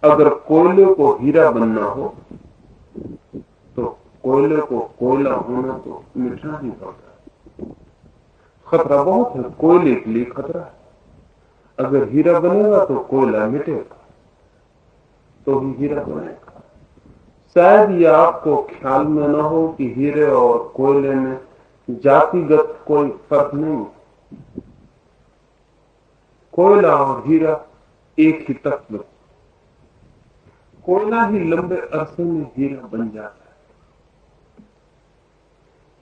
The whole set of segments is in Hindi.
अगर कोयले को हीरा बनना हो तो कोयले को कोयला होना तो मिटना ही पड़ता है। खतरा बहुत है, कोयले के लिए खतरा है। अगर हीरा बनेगा तो कोयला मिटेगा तो ही हीरा बनेगा। शायद ये आपको ख्याल में न हो कि हीरे और कोयले में जातिगत कोई फर्क नहीं। कोयला और हीरा एक ही तत्व। कोयला ही लंबे अरसे में हीरा बन जाता है।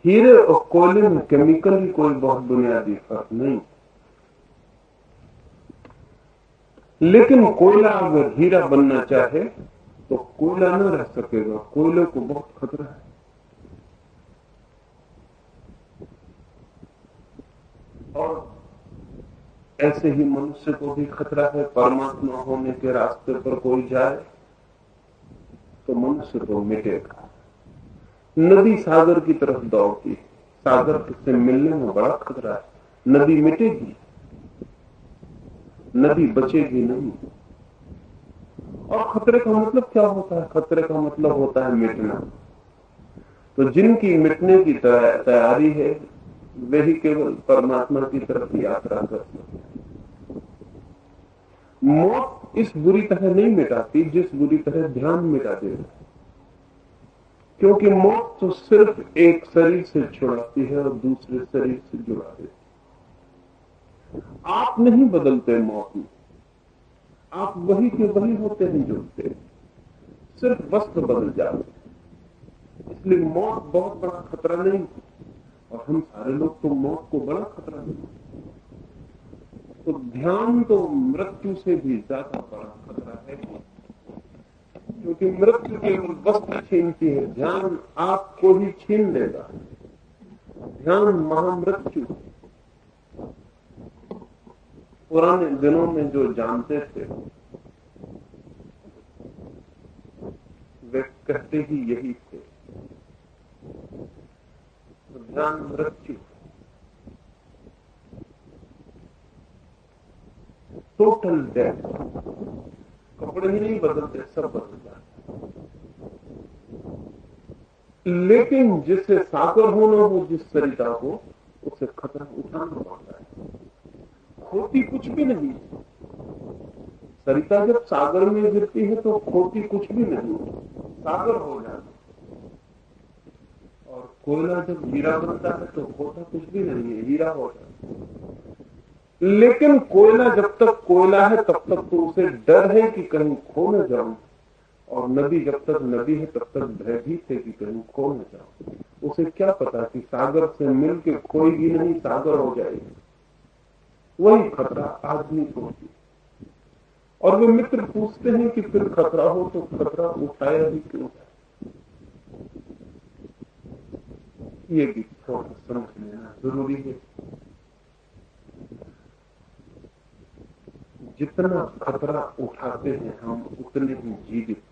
हीरे और कोयले में केमिकली कोई बहुत बुनियादी फर्क नहीं। लेकिन कोयला अगर हीरा बनना चाहे तो कोयला न रह सकेगा, कोयले को बहुत खतरा है। और ऐसे ही मनुष्य को भी खतरा है। परमात्मा होने के रास्ते पर कोई जाए तो मनुष्य को मिटेगा। नदी सागर की तरफ दौड़ती, सागर से मिलने में बड़ा खतरा है। नदी मिटेगी, नदी बचेगी नहीं। और खतरे का मतलब क्या होता है? खतरे का मतलब होता है मिटना। तो जिनकी मिटने की तैयारी है वे ही केवल परमात्मा की तरफ यात्रा कर सकते हैं। मौत इस बुरी तरह नहीं मिटाती जिस बुरी तरह ध्यान मिटा देता है। क्योंकि मौत तो सिर्फ एक शरीर से छुड़ाती है और दूसरे शरीर से जुड़ा देती है। आप नहीं बदलते मौत में, आप वही के वही होते हैं जो थे, सिर्फ वस्त्र बदल जाते। इसलिए मौत बहुत बड़ा खतरा नहीं। और हम सारे लोग तो मौत को बड़ा खतरा नहीं। तो ध्यान तो मृत्यु से भी ज्यादा बड़ा खतरा है, क्योंकि मृत्यु केवल वस्त्र छीनती है, ध्यान आपको ही छीन लेगा। ध्यान महामृत्यु। पुराने दिनों में जो जानते थे वे कहते ही यही थे। तो ध्यान मृत्यु, टोटल डेथ। कपड़े ही नहीं बदलते, सब बदल जाते। लेकिन जिसे सागर होना हो, जिस सरिता को, उसे खतरा उठाना पड़ता है। खोती कुछ भी नहीं। सरिता जब सागर में गिरती है तो खोती कुछ भी नहीं, सागर हो जाती। और कोयला जब हीरा बनता है तो खोता कुछ भी नहीं है, हीरा हो जाता। लेकिन कोयला जब तक कोयला है तब तक तो उसे डर है कि कहीं खो न जाऊं। और नदी जब तक नदी है तब तक भयभीत है कि कहीं खो न जाऊं। उसे क्या पता कि सागर से मिलके खोएगी नहीं, सागर हो जाएगी। वही खतरा आदमी को होती। और वे मित्र पूछते हैं कि फिर खतरा हो तो खतरा उठाया ही क्यों है? ये भी थोड़ा समझ लेना जरूरी है। जितना खतरा उठाते हैं हम उतने ही जीवित,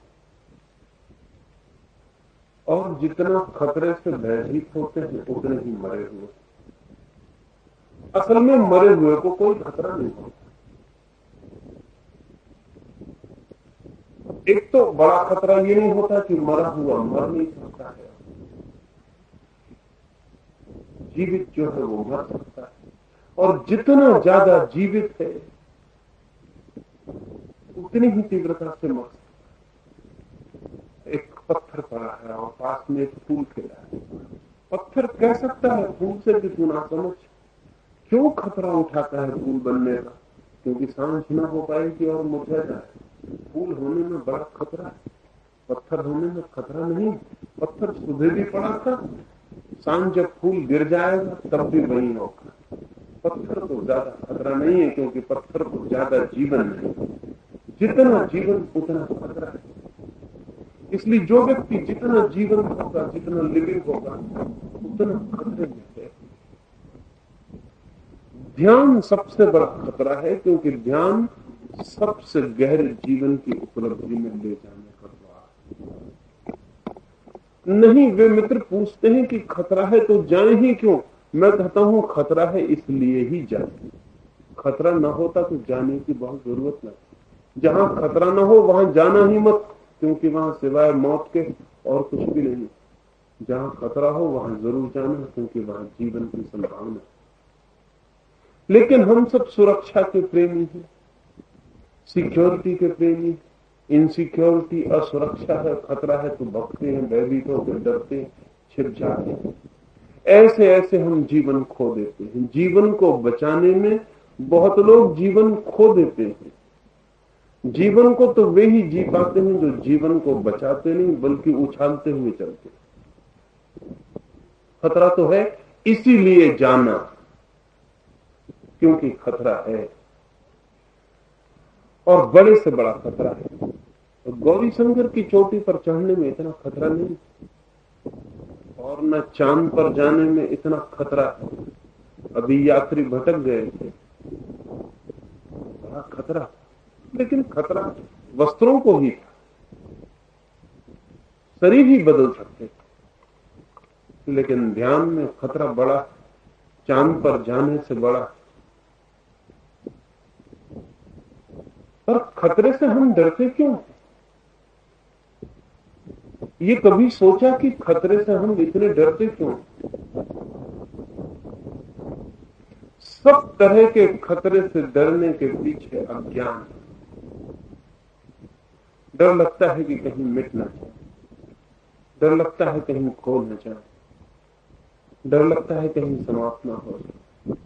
और जितना खतरे से भयभीत होते हैं उतने ही मरे हुए। असल में मरे हुए को कोई खतरा नहीं होता। एक तो बड़ा खतरा ये नहीं होता कि मरा हुआ मर नहीं सकता है, जीवित जो है वो मर सकता है। और जितना ज्यादा जीवित है उतनी ही तीव्रता से मर सकता है। एक पत्थर पड़ा है और पास में एक फूल खिला है। पत्थर कह सकता है फूल से कि तू ना समझ। क्यों खतरा उठाता है फूल बनने का? क्योंकि सांझ ना हो पाएगी और मुरझा जाए। फूल होने में बड़ा खतरा है, पत्थर होने में खतरा नहीं। पत्थर सुबह भी पड़ा था, सांझ जब फूल गिर जाएगा तब भी वही होगा। पत्थर को ज्यादा खतरा नहीं है, क्योंकि पत्थर को ज्यादा जीवन नहीं। जितना जीवन उतना खतरा है। इसलिए जो व्यक्ति जितना जीवन होगा, जितना लिविंग होगा, उतना खतरे में है। ध्यान सबसे बड़ा खतरा है, क्योंकि ध्यान सबसे गहरे जीवन की उपलब्धि में ले जाने का द्वार नहीं। वे मित्र पूछते हैं कि खतरा है तो जाए ही क्यों? मैं कहता हूं खतरा है इसलिए ही जाए। खतरा न होता तो जाने की बहुत जरूरत नहीं। जहां खतरा न हो वहां जाना ही मत, क्योंकि वहां सिवाय मौत के और कुछ भी नहीं। जहां खतरा हो वहां जरूर जाना, क्योंकि वहां जीवन की संभावना है। लेकिन हम सब सुरक्षा के प्रेमी हैं, सिक्योरिटी के प्रेमी। इनसिक्योरिटी असुरक्षा है, खतरा है तो भगते हैं, भयभीत होकर डरते हैं, छिप जाते हैं। ऐसे ऐसे हम जीवन खो देते हैं। जीवन को बचाने में बहुत लोग जीवन खो देते हैं। जीवन को तो वे ही जी पाते हैं जो जीवन को बचाते नहीं बल्कि उछालते हुए चलते। खतरा तो है, इसीलिए जाना, क्योंकि खतरा है और बड़े से बड़ा खतरा है। तो गौरी शंकर की चोटी पर चढ़ने में इतना खतरा नहीं, और न चांद पर जाने में इतना खतरा है। अभी यात्री भटक गए थे, बड़ा खतरा, लेकिन खतरा वस्त्रों को ही था, शरीर ही बदल सकते थे। लेकिन ध्यान में खतरा बड़ा, चांद पर जाने से बड़ा। पर खतरे से हम डरते क्यों? ये कभी सोचा कि खतरे से हम इतने डरते क्यों? सब तरह के खतरे से डरने के पीछे अज्ञान। डर लगता है कि कहीं मिट ना जाए, डर लगता है कहीं खो न जाए, डर लगता है कहीं समाप्त ना हो जाए।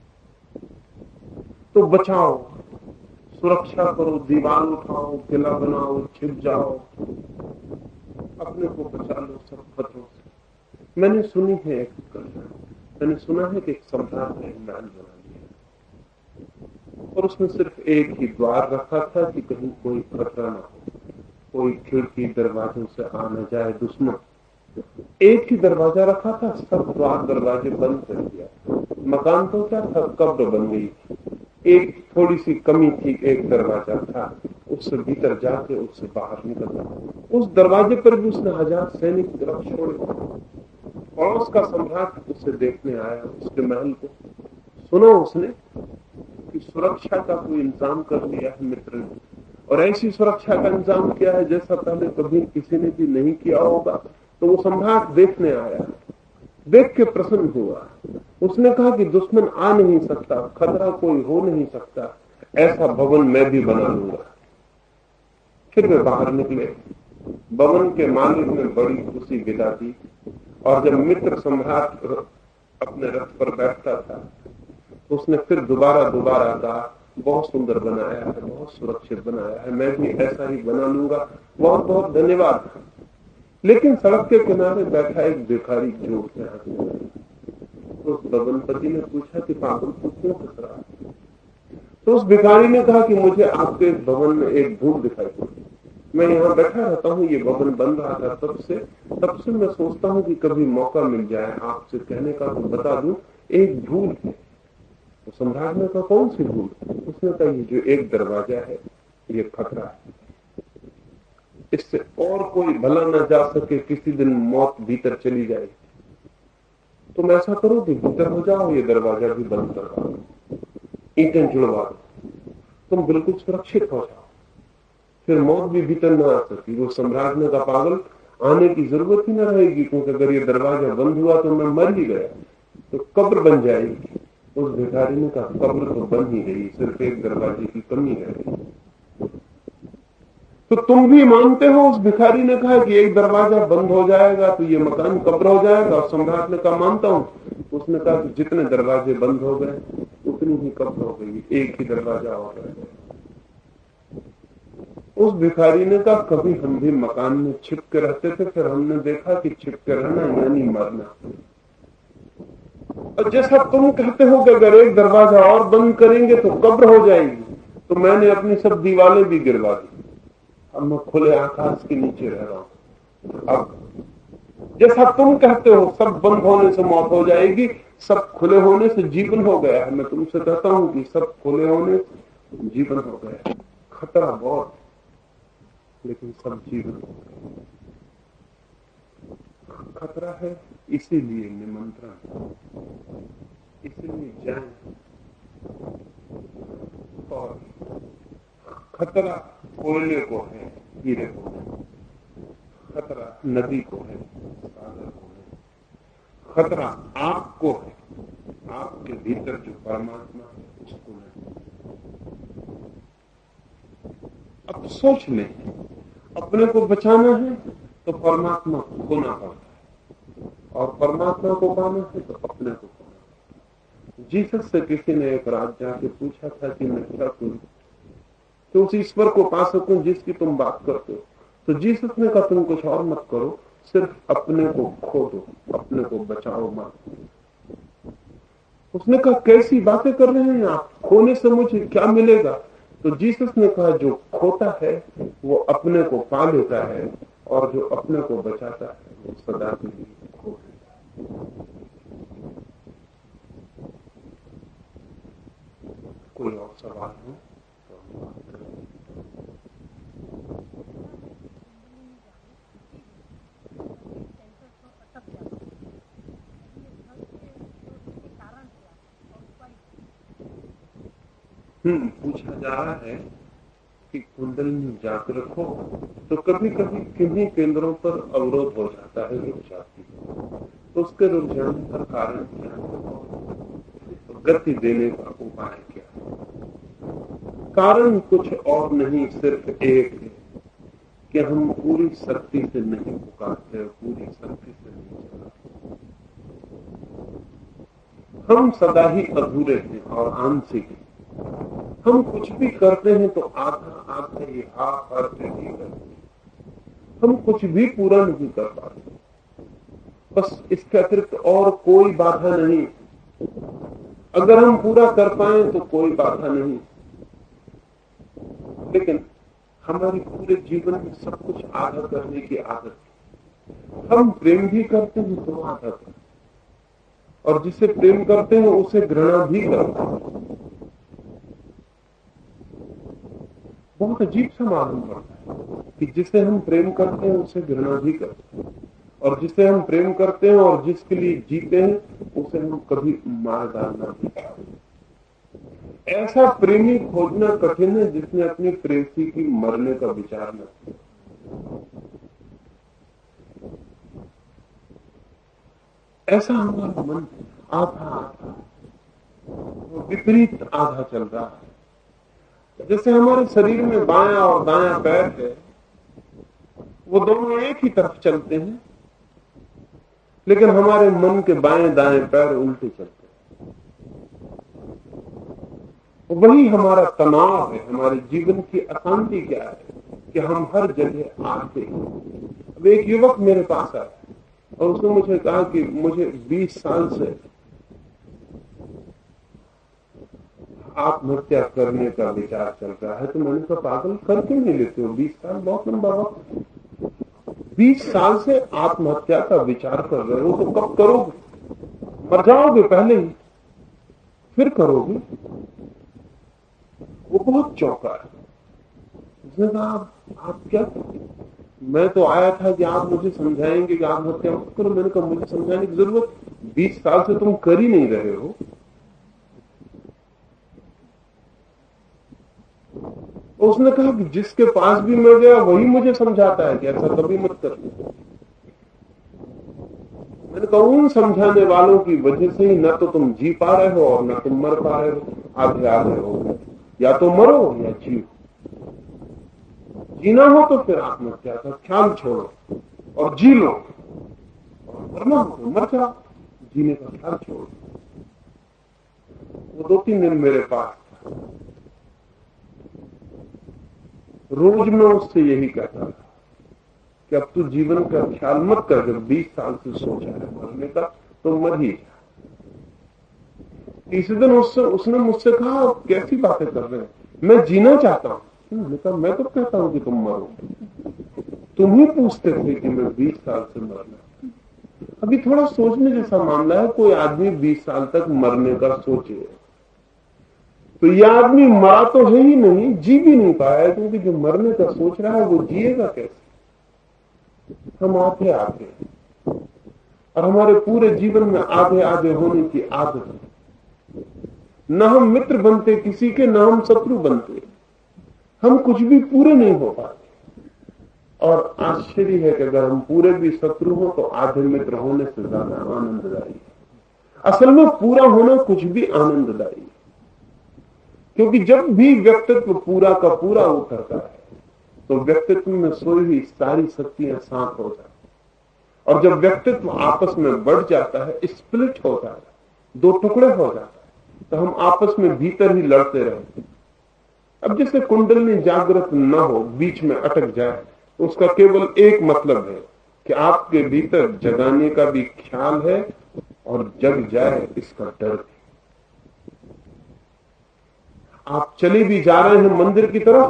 तो बचाओ, सुरक्षा करो, दीवार उठाओ, किला बनाओ, छिप जाओ, अपने को बचा लो सब खतरों से। मैंने सुना है कि एक सम्राट ने महल बना लिया और उसमें सिर्फ एक ही द्वार रखा था कि कहीं कोई खतरा ना हो, कोई खिड़की दरवाजों से आ न जाए दुश्मन। एक ही दरवाजा रखा था, सब द्वार दरवाजे बंद कर दिया। मकान तो क्या था, कब्र बन गई। एक थोड़ी सी कमी थी, एक दरवाजा था, उससे भीतर जाके उससे बाहर निकलना। उस दरवाजे पर भी उसने 1000 सैनिक रख छोड़े। पड़ोस का सम्राट उसे देखने आया, उसके महल को। सुना उसने कि सुरक्षा का कोई इंतजाम कर लिया है मित्र ने, और ऐसी सुरक्षा का इंतजाम किया है जैसा पहले कभी किसी ने भी नहीं किया होगा। तो वो सम्राट देखने आया, देख के प्रसन्न हुआ। उसने कहा कि दुश्मन आ नहीं सकता, खतरा कोई हो नहीं सकता, ऐसा भवन मैं भी बना लूंगा। फिर वे बाहर निकले। भवन के मालिक ने बड़ी खुशी विदा दी, और जब मित्र सम्राट अपने रथ पर बैठता था उसने फिर दोबारा कहा, बहुत सुंदर बनाया है, बहुत सुरक्षित बनाया है, मैं भी ऐसा ही बना लूंगा, बहुत बहुत धन्यवाद। लेकिन सड़क के किनारे बैठा एक भिखारी जोर से हंसने लगा। तो उस भवनपति ने पूछा कि पागल तू क्यों हंस रहा है? तो उस भिखारी ने कहा कि मुझे आपके इस भवन में एक भूल दिखाई पड़ी। मैं यहाँ बैठा रहता हूँ, ये भवन बन रहा था तब से मैं सोचता हूँ कि कभी मौका मिल जाए आपसे कहने का तो बता दूं, एक भूल है। तो सम्राट ने कहा कौन सी भूल? उसने कहा ये जो एक दरवाजा है ये खतरा है, इससे और कोई भला न जा सके, किसी दिन मौत भीतर चली जाएगी। तुम ऐसा करो कि भीतर हो जाओ, ये दरवाजा भी बंद करवा दो, ईंटें जुड़वा दो, तुम बिल्कुल सुरक्षित हो जाओ, फिर मौत भी भीतर न आ सकी। वो सम्राट ने कहा पागल, आने की जरूरत ही न रहेगी, क्योंकि अगर ये दरवाजा बंद हुआ तो मैं मर ही गया, तो कब्र बन जाएगी। उस भिखारी ने कहा कब्र तो बन ही गई, सिर्फ एक दरवाजे की कमी रह गई। तो तुम भी मानते हो? उस भिखारी ने कहा कि एक दरवाजा बंद हो जाएगा तो ये मकान कब्र हो जाएगा। और सम्राट ने कहा मानता हूं। उसने कहा कि जितने दरवाजे बंद हो गए उतनी ही कब्र हो गई, एक ही दरवाजा और रह गया। उस भिखारी ने कहा कभी हम भी मकान में छिप के रहते थे, फिर हमने देखा कि छिप के रहना यानी मरना। और जैसा तुम कहते हो कि अगर एक दरवाजा और बंद करेंगे तो कब्र हो जाएगी, तो मैंने अपनी सब दीवारें भी गिरवा दी। अब मैं खुले आकाश के नीचे रह रहा हूं। अब जैसा तुम कहते हो सब बंद होने से मौत हो जाएगी, सब खुले होने से जीवन हो गया है। मैं तुमसे कहता हूं कि सब खुले होने से जीवन हो गया। खतरा बहुत, लेकिन सब जीवन हो गया। खतरा है, इसीलिए निमंत्रण, इसीलिए जाए। और खतरा कोयले को है, हीरे को है, खतरा नदी को है, सागर को है, खतरा आग को है, आपके भीतर जो परमात्मा है उसको नहीं। अब सोच लें, अपने को बचाना है तो परमात्मा को खोना पड़ता है, और परमात्मा को पाना है तो अपने को खोना। जीसस से किसी ने एक रात जाके पूछा था कि मैं क्या करूं तो उस ईश्वर को पा सकूं जिसकी तुम बात करते हो, तो जीसस ने कहा तुम कुछ और मत करो, सिर्फ अपने को खो दो, अपने को बचाओ मत। उसने कहा कैसी बातें कर रहे हैं आप, खोने से मुझे क्या मिलेगा? तो जीसस ने कहा जो खोता है वो अपने को पा लेता है, और जो अपने को बचाता है वो सदा के लिए खो लेता है। कोई और सवाल हो तो हम बात करें। पूछा जा रहा है कि कुंडलिनी जागृत हो तो कभी कभी किन्हीं केंद्रों पर अवरोध हो जाता है, रुक जाती है, तो उसके रुक जाने का कारण क्या है, गति देने का उपाय क्या है? कारण कुछ और नहीं, सिर्फ एक है कि हम पूरी शक्ति से नहीं पुकारते, पूरी शक्ति से नहीं चलाते। हम सदा ही अधूरे हैं और आंशिक हैं। हम कुछ भी करते हैं तो आधा आधा ही हाथ करते ही करते हैं, हम कुछ भी पूरा नहीं कर पाते। बस इसके अतिरिक्त और कोई बाधा नहीं। अगर हम पूरा कर पाए तो कोई बाधा नहीं, लेकिन हमारे पूरे जीवन में सब कुछ आधा करने की आदत है। हम प्रेम भी करते हैं तो आधा करते हैं, और जिसे प्रेम करते हैं उसे घृणा भी करते हैं। बहुत अजीब सा मालूम पड़ता है कि जिसे हम प्रेम करते हैं उसे घृणा भी करते हैं, और जिसे हम प्रेम करते हैं और जिसके लिए जीते हैं उसे हम कभी मार डालना भी चाहते हैं। ऐसा प्रेमी खोजना कठिन है जिसने अपनी प्रेसी की मरने का विचार न किया। ऐसा हमारा मन आधा आधा विपरीत आधा चल रहा है। जैसे हमारे शरीर में बायां और दायां पैर है, वो दोनों एक ही तरफ चलते हैं, लेकिन हमारे मन के बाएं दाएं पैर उल्टे चलते हैं। वही हमारा तनाव है, हमारे जीवन की अशांति क्या है कि हम हर जगह आते हैं। अब एक युवक मेरे पास आया और उसने मुझे कहा कि मुझे 20 साल से आत्महत्या करने का विचार चल रहा है। तो मैंने कहा पागल, कर क्यों नहीं लेते हो? 20 साल बहुत लंबा वक्त। 20 साल से आत्महत्या का विचार कर रहे हो तो कब करोगे? मर जाओगे पहले ही, फिर करोगे? वो बहुत चौंका है। उसने कहा आप क्या करोगे? मैं तो आया था कि आप मुझे समझाएंगे कि आत्महत्या मत करो। मैंने कहा मुझे समझाने की जरूरत, 20 साल से तुम कर ही नहीं रहे हो। उसने कहा कि जिसके पास भी मैं गया वही मुझे समझाता है कि ऐसा कभी मत कर। मैंने कहा उन समझाने वालों की वजह से ही न तो तुम जी पा रहे हो और न तुम मर पा रहे हो। आधे आधे हो, या तो मरो या जियो। जीना हो तो फिर आत्महत्या का ख्याल छोड़ो और जी लो, और मरना हो तो मर जाओ, जीने का ख्याल छोड़ो। वो 2-3 दिन मेरे पास था। रोज मैं उससे यही कहता था कि अब तू जीवन का ख्याल मत कर, जब 20 साल से सोचा है मरने का तो मर ही जा। तीसरे दिन उसने मुझसे कहा कैसी बातें कर रहे हैं, मैं जीना चाहता हूं। मैंने कहा मैं तो कहता हूं कि तुम मरो, तुम ही पूछते थे कि मैं 20 साल से मरना। अभी थोड़ा सोचने जैसा मामला है। कोई आदमी 20 साल तक मरने का सोचे तो यह आदमी मरा तो है ही नहीं, जी भी नहीं पाया, क्योंकि जो मरने का सोच रहा है वो जिएगा कैसे? हम आधे आधे, और हमारे पूरे जीवन में आधे आधे होने की आदत है। न हम मित्र बनते किसी के, न हम शत्रु बनते। हम कुछ भी पूरे नहीं हो पाते। और आश्चर्य है कि अगर हम पूरे भी शत्रु हो तो आधे मित्र होने से ज्यादा आनंददायी है। असल में पूरा होना कुछ भी आनंददायी है, क्योंकि जब भी व्यक्तित्व पूरा का पूरा उतरता है तो व्यक्तित्व में सोई हुई सारी शक्तियां शांत हो जाती, और जब व्यक्तित्व आपस में बढ़ जाता है, स्प्लिट हो जाता है, दो टुकड़े हो जाता है, तो हम आपस में भीतर ही लड़ते रहते हैं। अब जैसे कुंडली जागृत न हो, बीच में अटक जाए, तो उसका केवल एक मतलब है कि आपके भीतर जगाने का भी ख्याल है और जग जाए इसका डर है। आप चले भी जा रहे हैं मंदिर की तरफ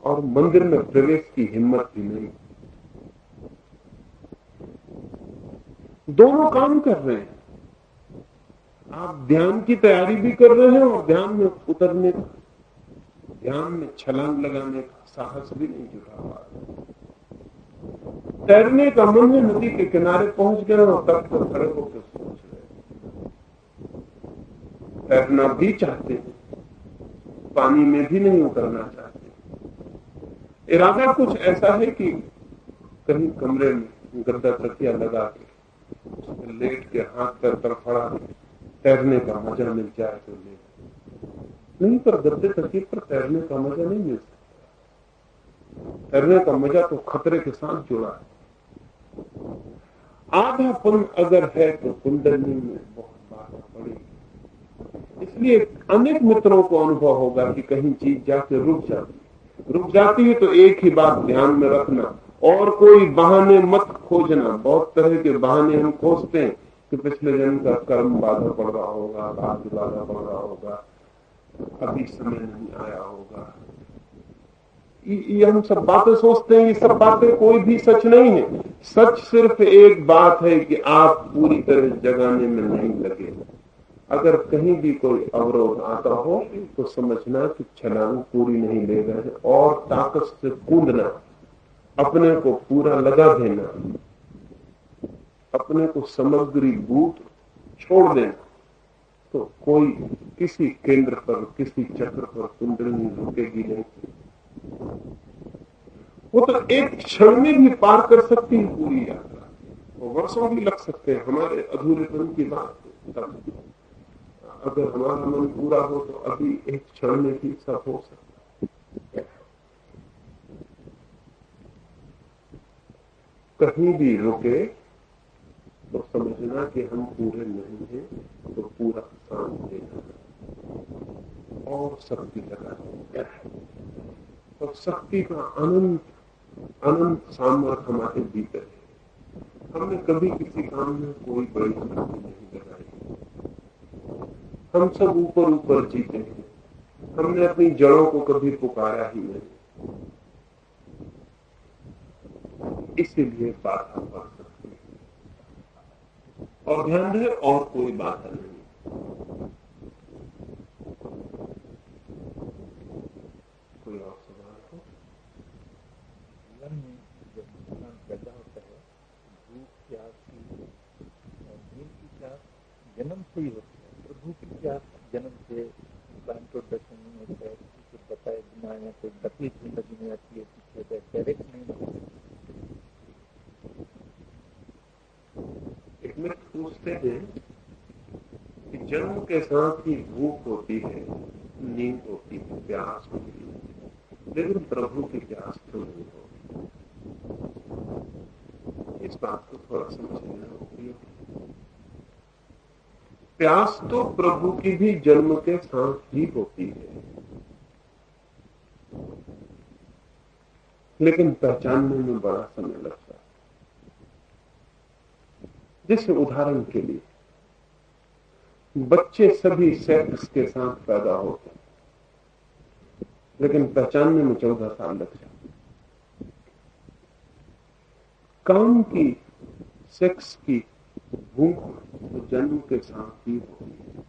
और मंदिर में प्रवेश की हिम्मत भी नहीं। दोनों काम कर रहे हैं। आप ध्यान की तैयारी भी कर रहे हैं और ध्यान में उतरने का, ध्यान में छलांग लगाने का साहस भी नहीं जुटा पा रहे। तैरने का मन है, नदी के किनारे पहुंच गए और तट पर खड़े होकर सोच रहे, तैरना भी चाहते हैं, पानी में भी नहीं उतरना चाहते। इरादा कुछ ऐसा है कि कहीं कमरे में गद्दा तकिया लगा के उसमें लेट के हाथ पैर पर फड़ा तैरने का मजा मिल जाए तो ले नहीं, पर गद्दे तकिए पर तैरने का मजा नहीं मिल सकता। तैरने का मजा तो खतरे के साथ जुड़ा है। आधापन अगर है तो कुंडली में बहुत बाधा पड़ेगी। इसलिए अनेक मित्रों को अनुभव होगा कि कहीं चीज जाके रुक जाती है तो एक ही बात ध्यान में रखना, और कोई बहाने मत खोजना। बहुत तरह के बहाने हम खोजते हैं कि पिछले जन्म का कर्म बाधा पड़ रहा होगा, भाग्य बाधा पड़ रहा होगा, अभी समय नहीं आया होगा। ये हम सब बातें सोचते हैं। ये सब बातें कोई भी सच नहीं है। सच सिर्फ एक बात है कि आप पूरी तरह जगाने में नहीं लगे। अगर कहीं भी कोई अवरोध आता हो तो समझना कि छलांग पूरी नहीं ले रहे हैं, और ताकत से कूदना, अपने को पूरा लगा देना, अपने को समग्री भूत छोड़ देना, तो कोई किसी केंद्र पर, किसी चक्र पर कुंडली रुकेगी नहीं। वो तो एक क्षण में भी पार कर सकती है पूरी यात्रा, वो वर्षों भी लग सकते हैं। हमारे अधूरेपन की बात तब, अगर हमारा मन पूरा हो तो अभी एक क्षण में भी सब हो सकता है। कहीं भी रुके तो समझना कि हम पूरे नहीं हैं, तो पूरा शांत देना और शक्ति लगा, और शक्ति का अनंत सामर्थ्य हमारे भीतर है। हमने कभी किसी काम में कोई बड़ी शक्ति नहीं लगाई। हम सब ऊपर ऊपर जीते हैं। हमने अपनी जड़ों को कभी पुकारा ही नहीं, इसीलिए बाधा पड़ सकती है। और ध्यान रहे, और कोई बाधा नहीं। कोई और सवाल हो? मन में जब इंसान पैदा होता है, भूख प्यास की और नींद की प्यास जन्म से ही होती है। प्रभु की प्यास जन्म से इंट्रोडक्शन में होता है, कुछ बताए बिना या कोई तकलीफ जिंदगी में आती है, पीछे डायरेक्ट नहीं होती। एक मित्र पूछते हैं कि जन्म के साथ ही भूख होती है, नींद होती है, प्यास होती है, लेकिन प्रभु की प्यास तो नहीं होती। इस बात को थोड़ा समझना होगी। प्यास तो प्रभु की भी जन्म के साथ ही होती है, लेकिन पहचानने में बड़ा समय लगता है। जैसे उदाहरण के लिए, बच्चे सभी सेक्स के साथ पैदा होते हैं, लेकिन पहचानने में 14 साल लग जाते। काम की, सेक्स की भूख तो जन्म के साथ ही होती है,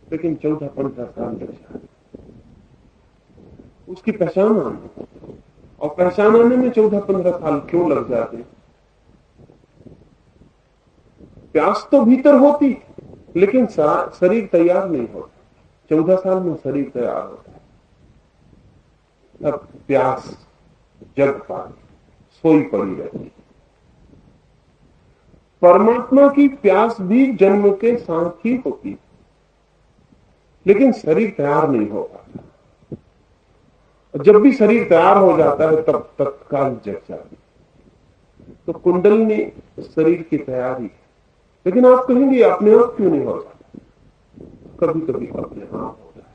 लेकिन 14-15 साल लग जाते उसकी पहचान आने। और पहचान आने में 14-15 साल क्यों लग जाते? प्यास तो भीतर होती, लेकिन शरीर तैयार नहीं होता। 14 साल में शरीर तैयार होता है। अब प्यास जग पाती, सोई पड़ी रहती। परमात्मा की प्यास भी जन्म के साथ ही होती, लेकिन शरीर तैयार नहीं हो पाता। जब भी शरीर तैयार हो जाता है तब तत्काल जग जाती। तो कुंडलिनी शरीर की तैयारी, लेकिन आप कहेंगे अपने आप क्यों नहीं होता? कभी कभी अपने आप होता है,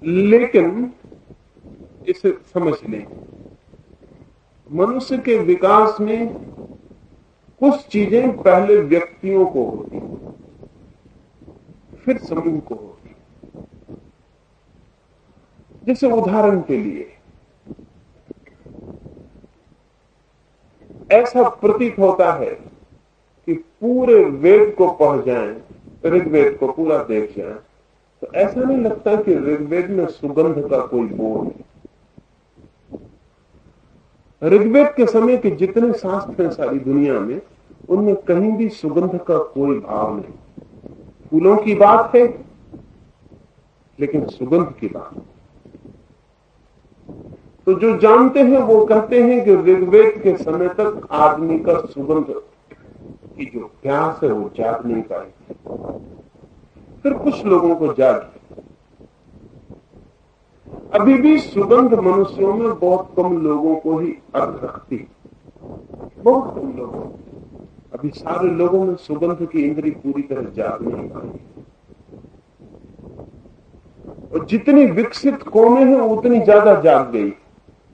लेकिन इसे समझ लें, मनुष्य के विकास में कुछ चीजें पहले व्यक्तियों को होती, फिर समूह को होती। जैसे उदाहरण के लिए ऐसा प्रतीत होता है कि पूरे वेद को पढ़ जाएं, ऋग्वेद को पूरा देख जाएं, तो ऐसा नहीं लगता कि ऋग्वेद में सुगंध का कोई बोध है। ऋग्वेद के समय के जितने शास्त्र हैं सारी दुनिया में, उनमें कहीं भी सुगंध का कोई भाव नहीं। फूलों की बात है, लेकिन सुगंध की बात। तो जो जानते हैं वो कहते हैं कि ऋग्वेद के समय तक आदमी का सुगंध की जो प्यास है वो जाग नहीं पाई। फिर कुछ लोगों को जागी। अभी भी सुगंध मनुष्यों में बहुत कम लोगों को ही अर्थ रखती, बहुत कम लोगों। अभी सारे लोगों में सुगंध की इंद्री पूरी तरह जाग नहीं पाई। और जितनी विकसित कौमें हैं उतनी ज्यादा जाग गई,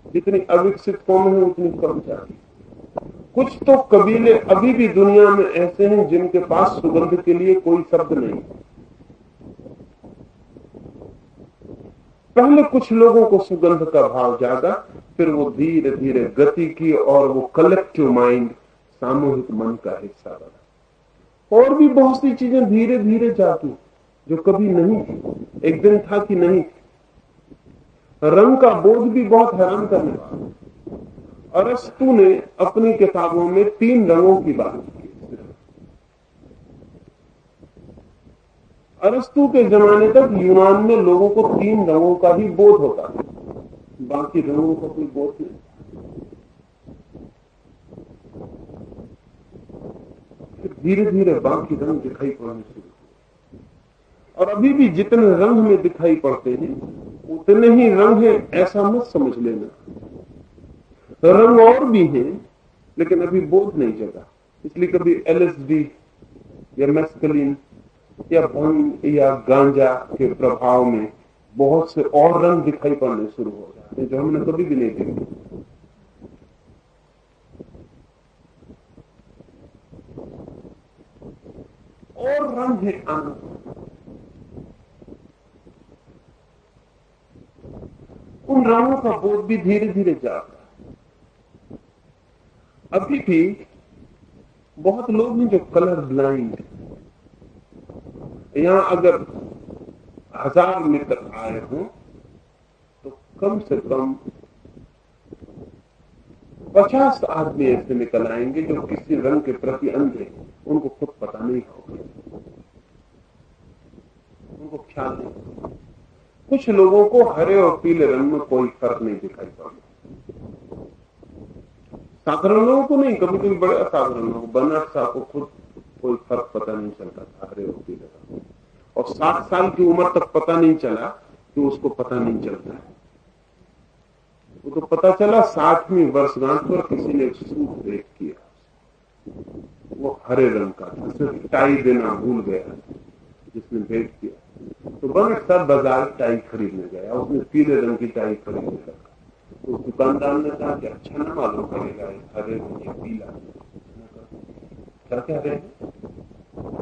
जितनी अविकसित कौमें हैं उतनी कम जागी। कुछ तो कबीले अभी भी दुनिया में ऐसे हैं जिनके पास सुगंध के लिए कोई शब्द नहीं। पहले कुछ लोगों को सुगंध का भाव जागा, फिर वो धीरे धीरे गति की और वो कलेक्टिव माइंड, सामूहिक मन का हिस्सा बना। और भी बहुत सी चीजें धीरे धीरे जागी जो कभी नहीं थी, एक दिन था कि नहीं थी। रंग का बोध भी बहुत हैरान करने वाला। अरस्तु ने अपनी किताबों में 3 रंगों की बात की। अरस्तु के जमाने तक यूनान में लोगों को 3 रंगों का ही बोध होता था, बाकी रंगों का कोई बोध नहीं। फिर धीरे धीरे बाकी रंग दिखाई पड़ने शुरू हुए, और अभी भी जितने रंग में दिखाई पड़ते हैं उतने ही रंग हैं ऐसा मत समझ लेना। रंग और भी हैं, लेकिन अभी बोध नहीं जगा। इसलिए कभी LSD या मैस्कलिन या भंग या गांजा के प्रभाव में बहुत से और रंग दिखाई पड़ने शुरू हो जाते हैं जो हमने कभी भी नहीं देखे। और रंग है आनंद। उन रंगों का बोध भी धीरे धीरे जागा। अभी भी बहुत लोग हैं जो कलर ब्लाइंड। यहां अगर 1000 मित्र आए हों तो कम से कम 50 आदमी ऐसे निकल आएंगे जो किसी रंग के प्रति अंधे, उनको खुद पता नहीं होगा, उनको ख्याल नहीं। कुछ लोगों को हरे और पीले रंग में कोई फर्क नहीं दिखाई पड़ता। साधारण लोगों को नहीं, कभी कभी बड़े असाधारण लोग, बर्नार्ड शॉ को खुद कोई फर्क पता नहीं चलता था हरे और पीले रंग, और 60 साल की उम्र तक पता नहीं चला कि उसको पता नहीं चलता है। वो तो पता चला 60वीं वर्षगांठ पर किसी ने एक सूट भेंट किया, वो हरे रंग का था, सिर्फ टाई देना भूल गया जिसने भेंट किया। तो बर्नार्ड शॉ बाजार टाई खरीदने गया, उसने पीले रंग की टाई खरीदने लगा। उस दुकानदार ने कहा कि अच्छा ना मालूम पड़ेगा हरे रंग या पीला, क्या कह रहे हैं,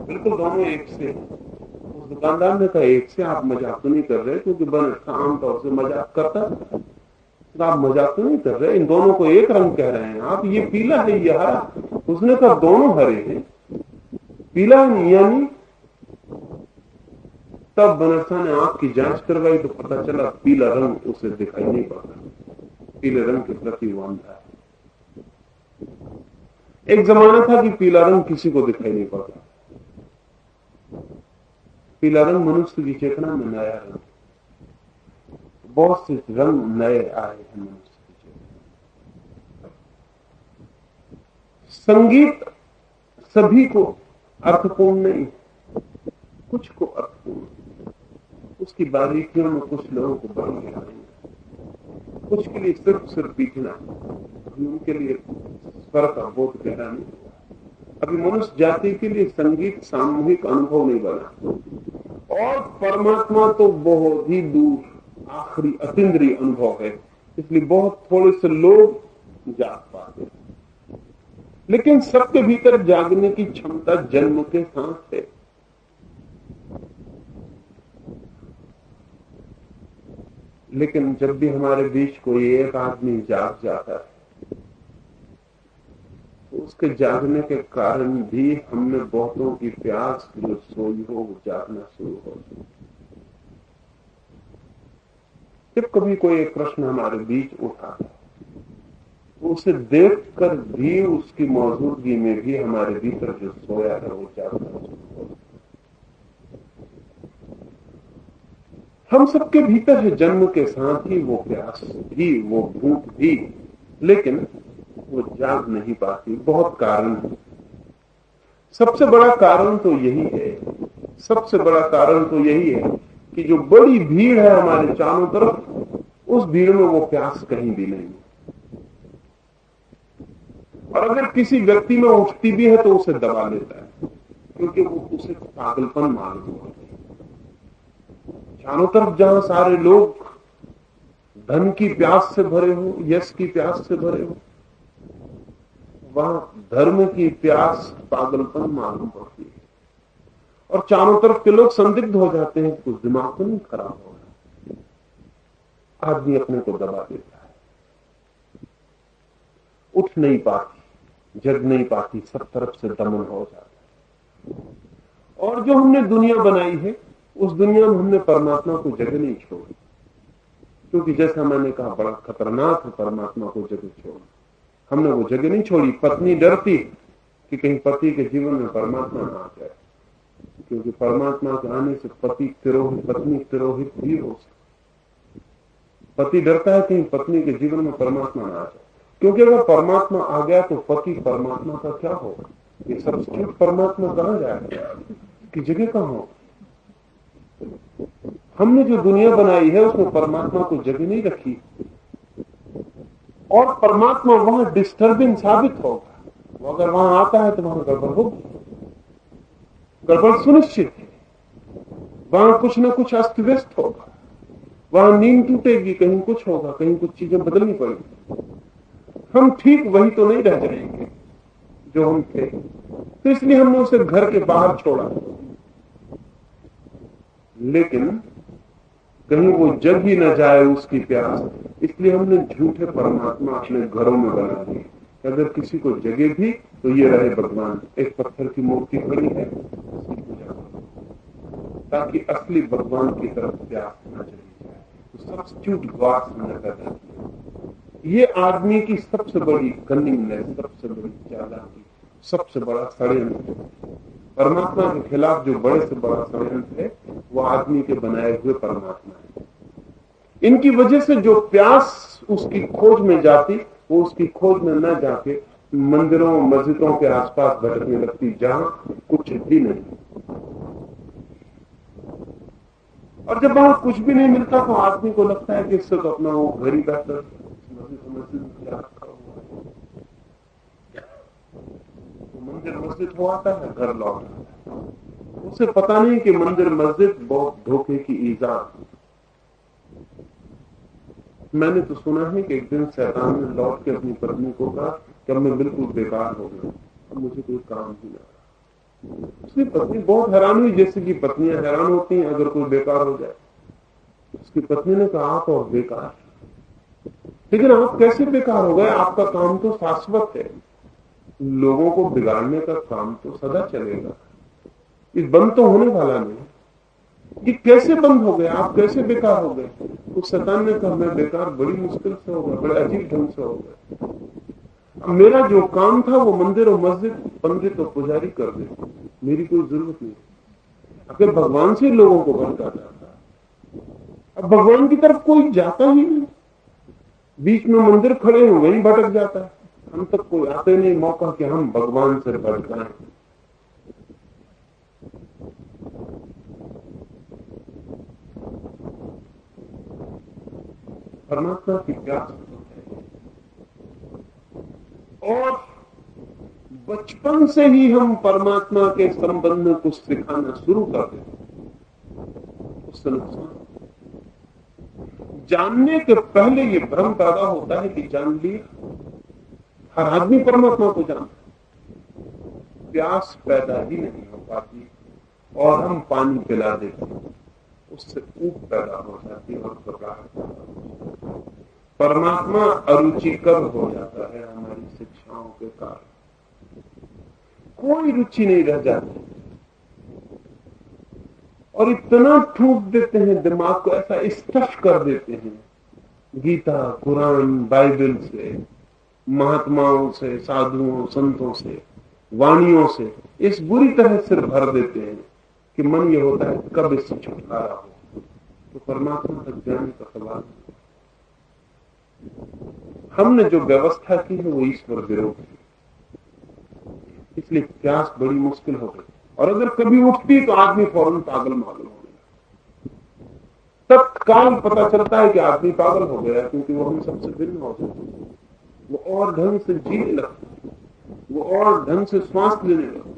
बिल्कुल दोनों एक से। उस दुकानदार ने कहा एक से, आप मजाक तो नहीं कर रहे? क्योंकि बर्नार्ड शॉ आमतौर से मजाक करता था। तो आप मजाक तो नहीं कर रहे, इन दोनों को एक रंग कह रहे हैं आप, ये पीला है ये हरा। उसने कहा दोनों हरे हैं, पीला यानी। तब बर्नार्ड शॉ ने आंख की जांच करवाई तो पता चला पीला रंग उसे दिखाई नहीं पड़ता, पीले रंग के प्रति वो अंधा है। एक जमाना था कि पीला रंग किसी को दिखाई नहीं पड़ता, पीला रंग मनुष्य की चेतना में नया रंग, बहुत से रंग नए आए हैं मनुष्य की चेतना। संगीत सभी को अर्थपूर्ण नहीं, कुछ को अर्थपूर्ण, उसकी बारीकियों में कुछ लोगों को बड़ी गहराई, कुछ के लिए सिर्फ पीटना, उनके लिए स्वर का बोध गहरा नहीं हुआ। अभी मनुष्य जाति के लिए संगीत सामूहिक अनुभव नहीं बना, और परमात्मा तो बहुत ही दूर आखिरी अतीन्द्रिय अनुभव है, इसलिए बहुत थोड़े से लोग जाग पाते हैं। लेकिन सबके भीतर जागने की क्षमता जन्म के साथ है। लेकिन जब भी हमारे बीच कोई एक आदमी जाग जाता है, तो उसके जागने के कारण भी हमने बहुतों की प्यास जो सोई हो वो जागना शुरू हो। जब कभी कोई एक प्रश्न हमारे बीच उठा, तो उसे देखकर भी, उसकी मौजूदगी में भी हमारे भीतर जो सोया है वो जागना शुरू हो। हम सबके भीतर है जन्म के साथ ही वो प्यास भी, वो भूख भी, लेकिन वो जाग नहीं पाती। बहुत कारण है। सबसे बड़ा कारण तो यही है, सबसे बड़ा कारण तो यही है कि जो बड़ी भीड़ है हमारे चारों तरफ, उस भीड़ में वो प्यास कहीं भी नहीं। और अगर किसी व्यक्ति में उठती भी है तो उसे दबा लेता है, क्योंकि वो उसे पागलपन मालूम होता है। चारों तरफ जहां सारे लोग धन की प्यास से भरे हो, यश की प्यास से भरे हो, वहां धर्म की प्यास पागलपन मालूम पड़ती है। और चारों तरफ के लोग संदिग्ध हो जाते हैं, कुछ दिमाग तो नहीं खराब हो रहा। आदमी अपने को दबा देता है, उठ नहीं पाती, जग नहीं पाती, सब तरफ से दमन हो जाता है। और जो हमने दुनिया बनाई है, उस दुनिया में हमने परमात्मा को जगह नहीं छोड़ी, क्योंकि जैसा मैंने कहा बड़ा खतरनाक है परमात्मा को जगह छोड़ना। हमने वो जगह नहीं छोड़ी। पत्नी डरती कि कहीं पति के जीवन में परमात्मा ना आ जाए, क्योंकि परमात्मा के आने से पति तिरोहित, पत्नी तिरोहित भी हो सकती। पति डरता है कहीं पत्नी के जीवन में परमात्मा ना आ जाए, क्योंकि अगर परमात्मा आ गया तो पति परमात्मा का क्या होगा? ये सब्स्टिट्यूट परमात्मा कहां जाएगा, कि जगह कहां होगी? हमने जो दुनिया बनाई है उसमें परमात्मा को जगह नहीं रखी, और परमात्मा वहां डिस्टर्बिंग साबित होगा। वो अगर वहां आता है तो वहां गड़बड़ होगी, गड़बड़ सुनिश्चित है। वहां कुछ ना कुछ अस्त व्यस्त होगा, वहां नींद टूटेगी, कहीं कुछ होगा, कहीं कुछ चीजें बदलनी पड़ेगी। हम ठीक वही तो नहीं रह जाएंगे जो हम थे, तो इसलिए हमने उसे घर के बाहर छोड़ा। लेकिन कहीं वो जग ही न जाए उसकी प्यास, इसलिए हमने झूठे परमात्मा अपने घरों में बना दिए। अगर किसी को जगे भी तो ये रहे भगवान, एक पत्थर की मूर्ति खड़ी है, उसकी पूजा करो, ताकि असली भगवान की तरफ प्यास न चली जाए। तो सब्स्टिट्यूट गॉड्स न कर। ये आदमी की सबसे बड़ी कनिंगनेस, सबसे बड़ी चालाकी, सबसे बड़ा षड्यंत्र। परमात्मा के खिलाफ जो बड़े से बड़ा षड्यंत्र है वो आदमी के बनाए हुए परमात्मा है। इनकी वजह से जो प्यास उसकी खोज में जाती, वो उसकी खोज में न जाके मंदिरों मस्जिदों के आसपास भटकने लगती, जहां कुछ भी नहीं। और जब वहां कुछ भी नहीं मिलता तो आदमी को लगता है कि इससे तो अपना वो घर ही बेहतर, मंदिर मस्जिद हो आता है, घर लौट आता है। उसे पता नहीं कि मंदिर मस्जिद बहुत धोखे की ईजाद। मैंने तो सुना है कि एक दिन शैतान ने लौट के अपनी पत्नी को कहा कि अब मैं बिल्कुल बेकार हो गया, अब मुझे कोई काम ही ना। उसकी पत्नी बहुत हैरान हुई, जैसे कि पत्नियां हैरान होती हैं अगर कोई बेकार हो जाए। उसकी पत्नी ने कहा आप और बेकार, लेकिन आप कैसे बेकार हो गए? आपका काम तो शाश्वत है, लोगों को बिगाड़ने का काम तो सदा चलेगा, ये बंद तो होने वाला नहीं। ये कैसे बंद हो गए? आप कैसे बेकार हो गए? उस शैतान ने कहा मैं बेकार बड़ी मुश्किल से हो गया, बड़े अजीब ढंग से हो गया। मेरा जो काम था वो मंदिर और मस्जिद, पंडित और पुजारी कर दे, मेरी कोई जरूरत नहीं। आखिर भगवान से लोगों को भटका जाता है। अब भगवान की तरफ कोई जाता ही नहीं, बीच में मंदिर खड़े हैं वहीं भटक जाता है। हम तक कोई आते नहीं मौका कि हम भगवान से भटकाएं। परमात्मा की प्यास और बचपन से ही हम परमात्मा के संबंध को सिखाना शुरू कर देते, उससे नुकसान। जानने के पहले ये भ्रम पैदा होता है कि जान लिया। हर आदमी परमात्मा को जानता है, प्यास पैदा ही नहीं हो पाती और हम पानी पिला देते हैं, उससे ऊप पैदा हो जाती है और घबराहट पैदा हो जाती है। परमात्मा अरुचिकर हो जाता है हमारी शिक्षाओं के कारण, कोई रुचि नहीं रह जाती और इतना ठूक देते हैं दिमाग को, ऐसा स्टफ कर देते हैं गीता, कुरान, बाइबल से, महात्माओं से, साधुओं, संतों से, वाणियों से इस बुरी तरह सिर भर देते हैं कि मन ये होता है कब इससे छुटकारा हो। तो परमात्मा तक जाने का सवाल। हमने जो व्यवस्था की है वो ईश्वर विरोधी है, इसलिए प्यास बड़ी मुश्किल हो गई। और अगर कभी उठती तो आदमी फौरन पागल मालूम हो गया। तत्काल पता चलता है कि आदमी पागल हो गया, क्योंकि वो हम सबसे भिन्न हो जाता है। वो और ढंग से जीने लगता है, वो और ढंग से श्वास लेने लगता है,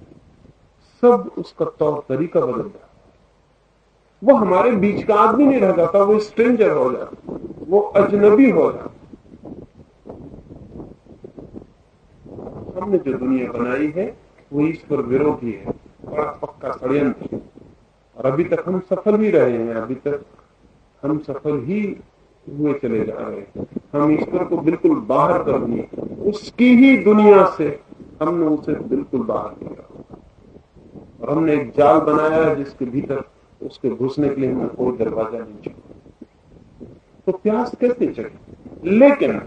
सब उसका तौर तरीका बदल जाता है। वो हमारे बीच का आदमी नहीं रह जाता, वो स्ट्रेंजर हो जाता, वो अजनबी हो जाता। हमने जो दुनिया बनाई है वो ईश्वर विरोधी है, बड़ा पक्का षड्यंत्र। और अभी तक हम सफल ही रहे हैं, अभी तक हम सफल ही हुए चले जा रहे हैं। हम ईश्वर को बिल्कुल बाहर कर दिए, उसकी ही दुनिया से हमने उसे बिल्कुल बाहर किया और हमने एक जाल बनाया है जिसके भीतर उसके घुसने के लिए हमें कोई दरवाजा नहीं छोड़ा। तो प्यास कैसे जगे? लेकिन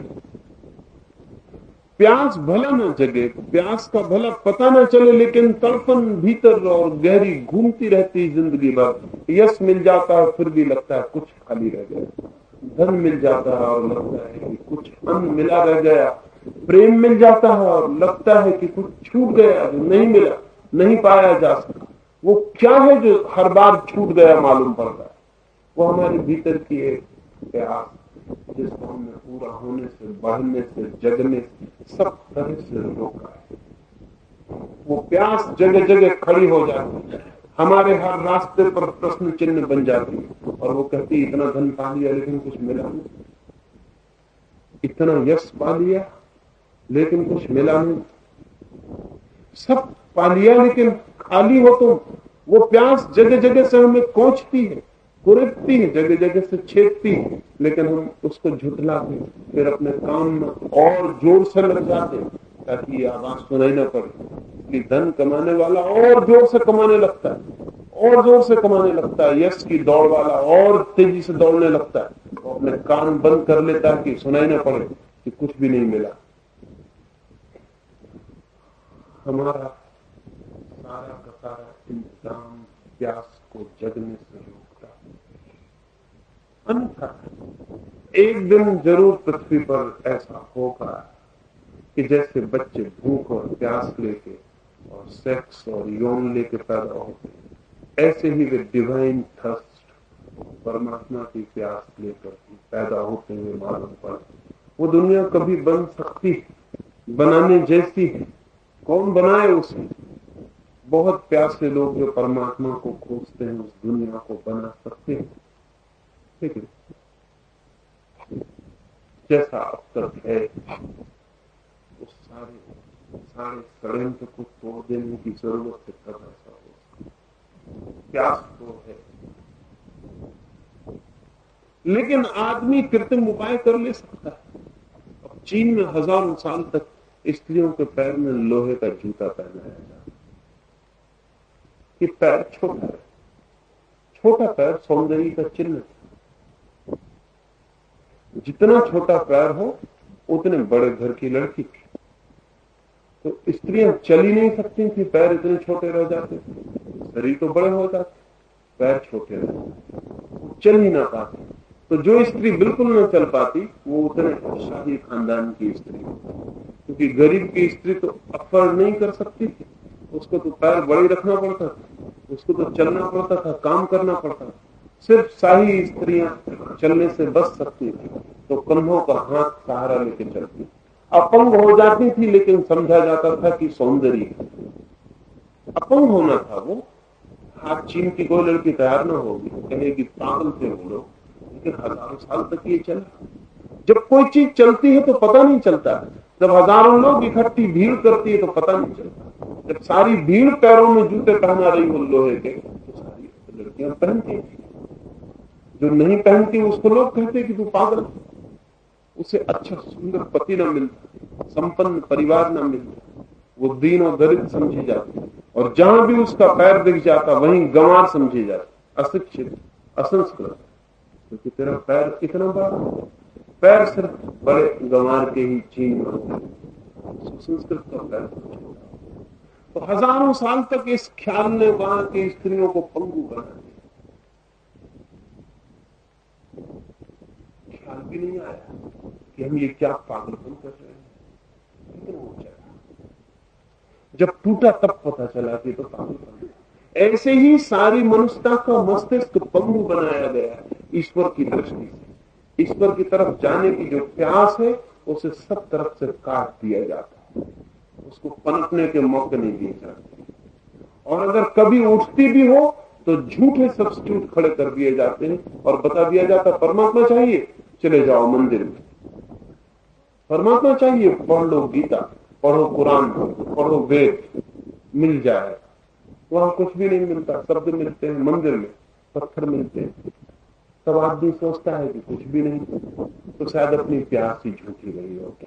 प्यास भला न जगे, प्यास का भला पता न चले, लेकिन तड़पन भीतर और गहरी घूमती रहती जिंदगी भर। यश मिल जाता है फिर भी लगता है कुछ खाली रह गया, धन मिल जाता है और लगता है कि कुछ अनमिला रह गया, प्रेम मिल जाता है और लगता है कि कुछ छूट गया जो नहीं मिला, नहीं पाया जा सका। वो क्या है जो हर बार छूट गया मालूम पड़ता है? वो हमारे भीतर की एक प्यास, जिसको हमने पूरा होने से, बढ़ने से, जगने से, सब तरह से रोका है। वो प्यास जगह जगह खड़ी हो जाती है, हमारे हर रास्ते पर प्रश्न चिन्ह बन जाती है और वो कहती है इतना धन पा लिया लेकिन कुछ मिला नहीं, इतना यश पा लिया लेकिन कुछ मिला नहीं, सब पा लिया लेकिन खाली हो। तो वो प्यास जगह जगह से हमें कोंचती है, कुरेदती है, जगह जगह से छेदती है, लेकिन हम उसको झुठलाते फिर अपने काम में और जोर से लग जाते ताकि ये आवाज सुनाई न पड़े। कि धन कमाने वाला और जोर से कमाने लगता है, और जोर से कमाने लगता है, यश की दौड़ वाला और तेजी से दौड़ने लगता है, वो अपने कान बंद कर लेता है कि सुनाई न पड़े कि कुछ भी नहीं मिला। हमारा सारा का सारा इंतजाम प्यास को जगने से रोकता है। अन्यथा एक दिन जरूर पृथ्वी पर ऐसा होगा कि जैसे बच्चे भूख और प्यास लेके और सेक्स और यौन लेके पैदा होते हैं, ऐसे ही वे डिवाइन थर्स्ट, परमात्मा की प्यास लेकर पैदा होते हुए मालूम पड़ते। वो दुनिया कभी बन सकती है, बनाने जैसी है, कौन बनाए उसे? बहुत प्यासे लोग जो परमात्मा को खोजते हैं उस दुनिया को बना सकते हैं, ठीक है? जैसा अब तक है उस सारे षड्यंत्र को तोड़ देने की जरूरत है, तब ऐसा हो। प्यास तो है, लेकिन आदमी कृत्रिम उपाय कर ले सकता है। अब चीन में हजारों साल तक स्त्रियों के पैर में लोहे का जूता पहनाया जाता, कि पैर छोटा है, छोटा पैर सौंदर्य का चिन्ह है। जितना छोटा पैर हो उतने बड़े घर की लड़की थी, तो स्त्रियां चल ही नहीं सकती थी, पैर इतने छोटे रह जाते, शरीर तो बड़े हो जाते। पैर छोटे रहते, चल ही ना पाते। तो जो स्त्री बिल्कुल न चल पाती वो उतने शाही खानदान की स्त्री होती, क्योंकि गरीब की स्त्री तो अफोर्ड नहीं कर सकती थी, उसको तो पैर बड़े रखना पड़ता था, उसको तो चलना पड़ता था, काम करना पड़ता था। सिर्फ शाही स्त्रियां चलने से बच सकती थी, तो कंधों का हाथ सहारा लेके चलती, अपंग हो जाती थी, लेकिन समझा जाता था कि सौंदर्य। अपंग होना था वो, हाथ चीन की कोई लड़की तैयार न होगी, कहेगी पागल थे वो लोग, लेकिन हजारों साल तक ये चला। जब कोई चीज चलती है तो पता नहीं चलता, जब हजारों लोग इकट्ठी भीड़ करती है तो पता नहीं चलता। जब सारी भीड़ पैरों में जूते पहना रही हो लोहे के, तो सारी लड़कियां पहनती, जो नहीं पहनती उसको लोग कहते कि तू पागल, उसे अच्छा सुंदर पति न मिलता, संपन्न परिवार न मिलता, वो दीन और दरिद्र समझी जाती, और जहां भी उसका पैर दिख जाता वहीं गंवार समझी जाती, अशिक्षित, असंस्कृत, क्योंकि तेरा पैर इतना बड़ा, पैर सिर्फ बड़े गंवार के ही चीन में, सुसंस्कृत का पैर। तो हजारों साल तक इस ख्याल ने वहां की स्त्रियों को पंगु बना दिया, ख्याल भी नहीं आया कि हम ये क्या पागलपन कर रहे हैं, लेकिन वो चला। जब टूटा तब पता चला कि तो पागलपन। ऐसे ही सारी मनुष्यता का मस्तिष्क पंगु बनाया गया ईश्वर की दृष्टि से। ईश्वर की तरफ जाने की जो प्यास है उसे सब तरफ से काट दिया जाता है, उसको पनपने के मौके नहीं दिए जाते, और अगर कभी उठती भी हो तो झूठे सब्स्टिट्यूट खड़े कर दिए जाते हैं और बता दिया जाता परमात्मा चाहिए, चले जाओ मंदिर में। परमात्मा चाहिए, पढ़ लो गीता, पढ़ो कुरान, पढ़ो वेद, मिल जाए। वहां कुछ भी नहीं मिलता, शब्द मिलते हैं मंदिर में, पत्थर मिलते हैं। तब आदमी सोचता है कि कुछ भी नहीं, तो शायद अपनी प्यास ही झूठी रही होगी।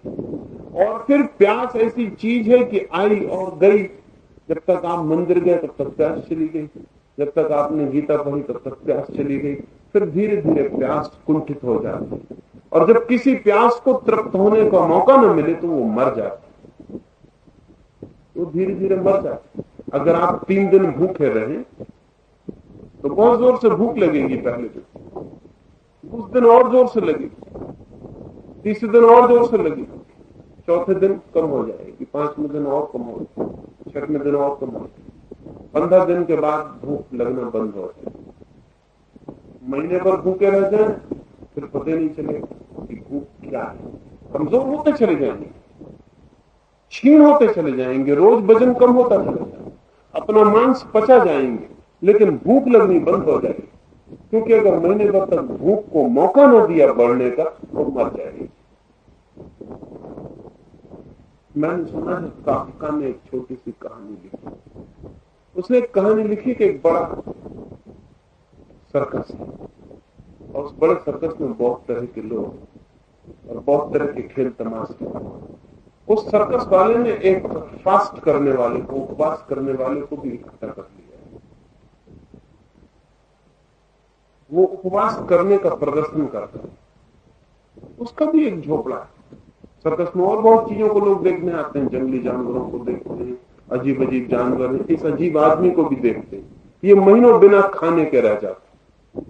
और फिर प्यास ऐसी चीज है कि आई और गई। जब तक आप मंदिर गए तब तक प्यास चली गई, जब तक आपने गीता पढ़ी तब तक प्यास चली गई, फिर धीरे धीरे प्यास कुंठित हो जाती है, और जब किसी प्यास को तृप्त होने का मौका न मिले तो वो मर जाती, वो धीरे धीरे मर जाती। अगर आप 3 दिन भूखे रहे तो बहुत जोर से भूख लगेगी, पहले दिन, उस दिन और जोर से लगेगी, तीसरे दिन और जोर से लगेगी, चौथे दिन कम हो जाएगी, 5वें दिन और कम हो जाएगी, 6वें दिन और कम हो जाएगी, 15 दिन के बाद भूख लगना बंद हो जाएगी। महीने भर भूखे रह जाए फिर पता नहीं चलेगा कि भूख क्या है, कमजोर होते चले जाएंगे, क्षीण होते चले जाएंगे, रोज वजन कम होता चला जाएगा, अपना मांस पचा जाएंगे, लेकिन भूख लगनी बंद हो जाएगी, क्योंकि अगर महीने भर तक भूख को मौका न दिया बढ़ने का तो मर जाएगी। मैंने सुना है काफका ने एक छोटी सी कहानी लिखी। उसने एक कहानी लिखी कि एक बड़ा सर्कस है, और उस बड़े सर्कस में बहुत तरह के लोग और बहुत तरह के खेल तमाशे। उस सर्कस वाले ने एक फास्ट करने वाले को, उपवास करने वाले को भी इकट्ठा कर लिया। वो उपवास करने का प्रदर्शन करता है, उसका भी एक झोपड़ा है। सर्कस में और बहुत चीजों को लोग देखने आते हैं, जंगली जानवरों को देखते हैं, अजीब अजीब जानवर हैं, इस अजीब आदमी को भी देखते हैं। ये महीनों बिना खाने के रह जाते,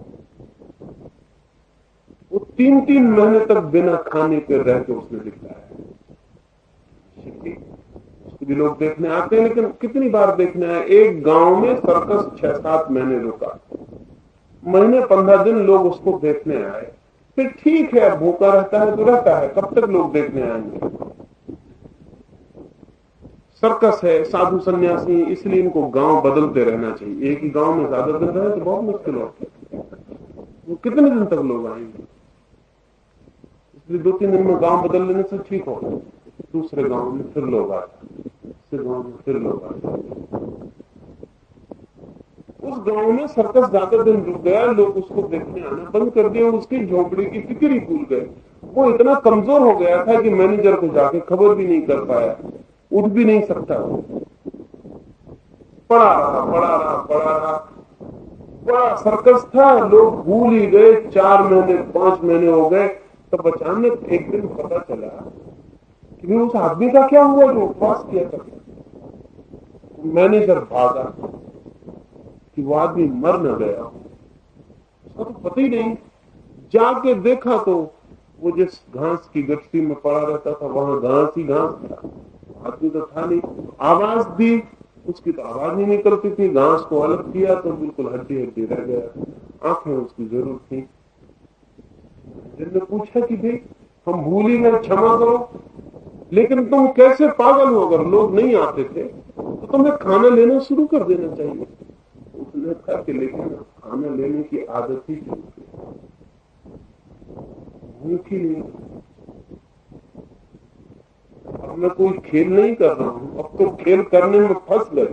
वो 3-3 महीने तक बिना खाने के रह के उसने लिखा है। उसको भी लोग देखने आते हैं, लेकिन कितनी बार देखने आए। एक गांव में सर्कस 6-7 महीने रुका, महीने 15 दिन लोग उसको देखने आए, फिर ठीक है भूखा रहता है तो रहता है, कब तक लोग देखने आएंगे। सर्कस है, साधु सन्यासी, इसलिए इनको गांव बदलते रहना चाहिए। एक ही गांव में ज्यादा दिन रहे तो बहुत मुश्किल होता है, वो कितने दिन तक लोग आएंगे। इसलिए 2-3 दिन में गांव बदल लेने से ठीक हो, दूसरे गांव में फिर लोग आते, दूसरे गांव में फिर लोग आते। उस गांव में सर्कस ज्यादा दिन रुक गया, लोग उसको देखने आना बंद कर दिया, उसकी झोपड़ी की फिक्र ही भूल गए। वो इतना कमजोर हो गया था कि मैनेजर को जाके खबर भी नहीं कर पाया, उठ भी नहीं सकता, पड़ा रहा। बड़ा सर्कस था, लोग भूल ही गए। 4 महीने 5 महीने हो गए, तब अचानक एक दिन पता चला कि उस आदमी का क्या हुआ जो उपवास किया था। मैनेजर भागा कि वो आदमी मर न गया, उसका तो पता ही नहीं। जाके देखा तो वो जिस घास की गठरी में पड़ा रहता था वहां घास ही घास था, आदमी तो था नहीं। आवाज दी, उसकी तो आवाज नहीं निकलती थी। घास को अलग किया तो बिल्कुल हड्डी हड्डी रह गया। आंखें उसकी जरूर थी। जिनने पूछा कि भाई हम भूल ही गए, क्षमा करो, लेकिन तुम कैसे पागल हो? अगर लोग नहीं आते थे तो तुम्हें खाना लेना शुरू कर देना चाहिए। उसने कहा कि लेकिन खाना लेने की आदत ही छूट गई, भूख ही नहीं। अब मैं कोई खेल नहीं कर रहा हूं, अब तो खेल करने में फंस गए।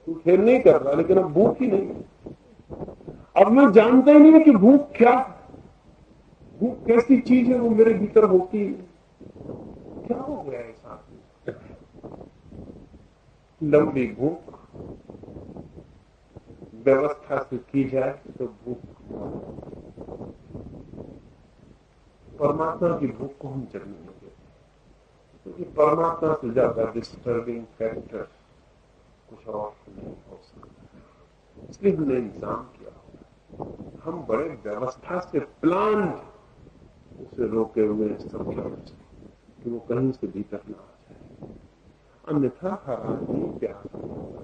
तू खेल नहीं कर रहा लेकिन अब भूख ही नहीं। अब मैं जानता ही नहीं कि भूख क्या, भूख कैसी चीज है, वो मेरे भीतर होती है। क्या हो गया है साथ में? लंबी भूख व्यवस्था से की जाए तो भूख, परमात्मा की भूख को हम चढ़ने लगे, क्योंकि परमात्मा से ज्यादा डिस्टर्बिंग फैक्टर कुछ और नहीं हो सकता। इसलिए हमने इंतजाम किया, हम बड़े व्यवस्था से प्लान उसे रोके हुए सब लफ्ज कि वो कहीं से भीतर ना आ जाए, अन्यथा हर आदमी प्यास होगा।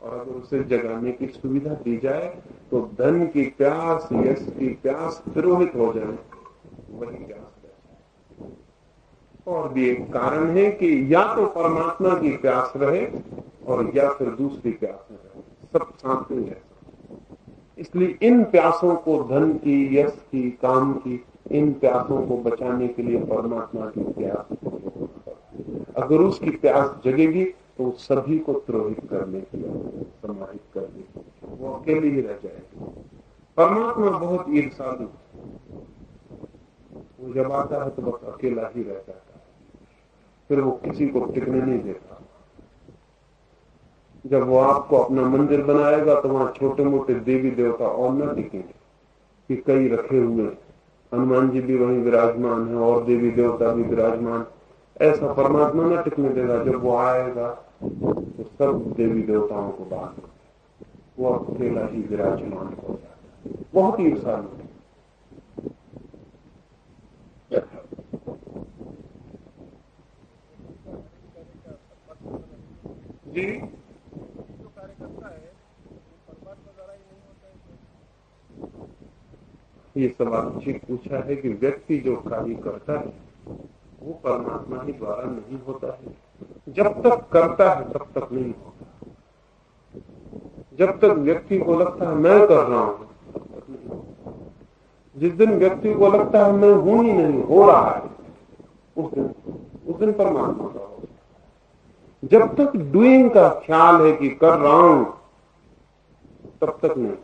और अगर उसे जगाने की सुविधा दी जाए तो धन की प्यास, यश की प्यास तिरोहित हो जाए, वही प्यास रह जाए। और भी एक कारण है कि या तो परमात्मा की प्यास रहे और या फिर दूसरी प्यास में रहे, सब साथ में रहे। इसलिए इन प्यासों को, धन की, यश की, काम की, इन प्यासों को बचाने के लिए परमात्मा की प्यास, अगर उसकी प्यास जगेगी तो सभी को तिरोहित करने के लिए, समाहित करने के लिए, वो अकेले ही रह जाएगी। परमात्मा बहुत ईर्ष्यालु, वो जब आता है तो बस अकेला ही रह जाता है, फिर वो किसी को टिकने नहीं देता। जब वो आपको अपना मंदिर बनाएगा तो वहां छोटे मोटे देवी देवता और न टिकेंगे कि कई रखे हुए, हनुमान जी भी वहीं विराजमान है और देवी देवता भी विराजमान, ऐसा परमात्मा न टिकने देगा। जब वो आएगा तो सब देवी देवताओं को बांध, वो अकेला ही विराजमान हो जाता है। बहुत ही ईर्ष्यालु है जी। ये सवाल ठीक पूछा है कि व्यक्ति जो कार्य करता है वो परमात्मा ही द्वारा नहीं होता है। जब तक करता है तब तक नहीं होता, जब तक व्यक्ति को लगता है मैं कर रहा हूं तब तक नहीं होता। जिस दिन व्यक्ति को लगता है मैं हूं ही नहीं, हो रहा है, उस दिन परमात्मा का हो। जब तक डूइंग का ख्याल है कि कर रहा हूं तब तक नहीं।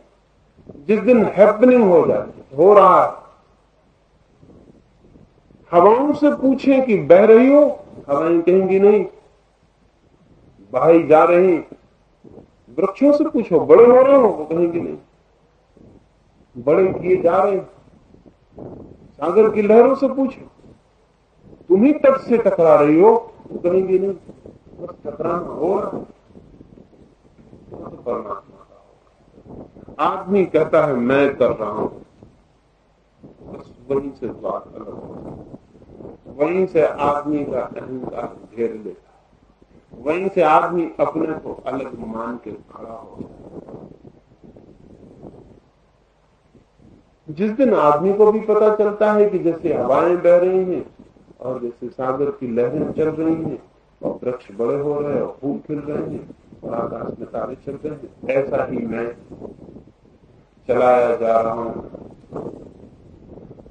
जिस दिन हैपनिंग हो जाती, हो रहा है, हवाओं से पूछें कि बह रही हो, हवाएं कहेंगी नहीं, बहाई जा रही। वृक्षों से पूछो बड़े हो रहे हो, वो कहेंगे नहीं, बड़े किए जा रहे। सागर की लहरों से पूछो तुम ही तट से टकरा रही हो, वो कहेंगे नहीं, बस टकराना हो रहा। तो परमात्मा का होगा। आदमी कहता है मैं कर रहा हूं, बस वहीं से बात अलग होता है, वहीं से आदमी का अहंकार घेर लेता है, वहीं से आदमी अपने को अलग मान के खड़ा होता है। जिस दिन आदमी को भी पता चलता है कि जैसे हवाएं बह रही हैं और जैसे सागर की लहरें चल रही हैं और वृक्ष बड़े हो रहे हैं और फूल खिल रहे हैं और आकाश में तारे चल रहे हैं, ऐसा ही मैं चलाया जा रहा हूं।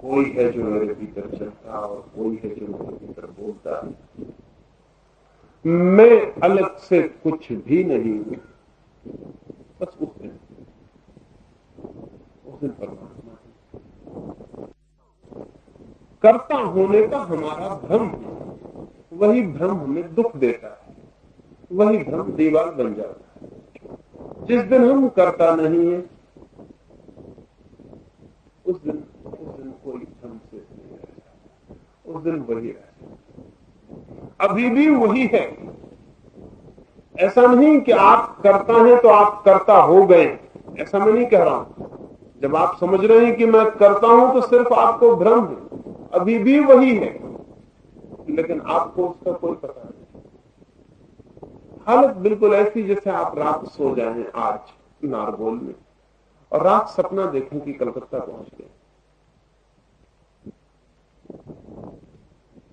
कोई है जो मेरे भीतर चलता और कोई है जो मेरे भीतर बोलता है। मैं अलग से कुछ भी नहीं हूं, बस उस दिन परमात्मा है। कर्ता होने का हमारा भ्रम है, वही भ्रम हमें दुख देता है, वही भ्रम दीवार बन जाता है। जिस दिन हम कर्ता नहीं है उस दिन कोई भ्रम से नहीं रह जाता, उस दिन वही रह जाता। अभी भी वही है, ऐसा नहीं कि आप करता है तो आप करता हो गए, ऐसा मैं नहीं कह रहा हूं। जब आप समझ रहे हैं कि मैं करता हूं तो सिर्फ आपको भ्रम है, अभी भी वही है, लेकिन आपको उसका कोई पता नहीं। हालत बिल्कुल ऐसी जैसे आप रात सो जाएं आज नारगोल में और रात सपना देखें कि कलकत्ता पहुंच गए।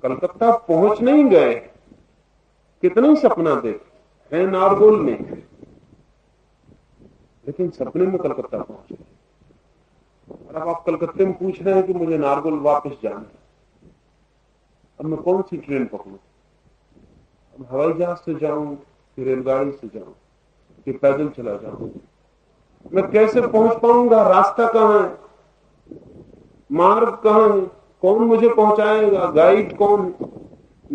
कलकत्ता पहुंच नहीं गए, कितने सपना देखे हैं नारगोल में, लेकिन सपने में कलकत्ता पहुंच गए। और अब आप कलकत्ते में पूछ रहे हैं कि मुझे नारगोल वापस जाना है, अब मैं कौन सी ट्रेन पकड़ूं? अब हवाई जहाज से जाऊं कि रेलगाड़ी से जाऊं कि पैदल चला जाऊं? मैं कैसे पहुंच पाऊंगा? रास्ता कहां है? मार्ग कहां है? कौन मुझे पहुंचाएगा? गाइड कौन है?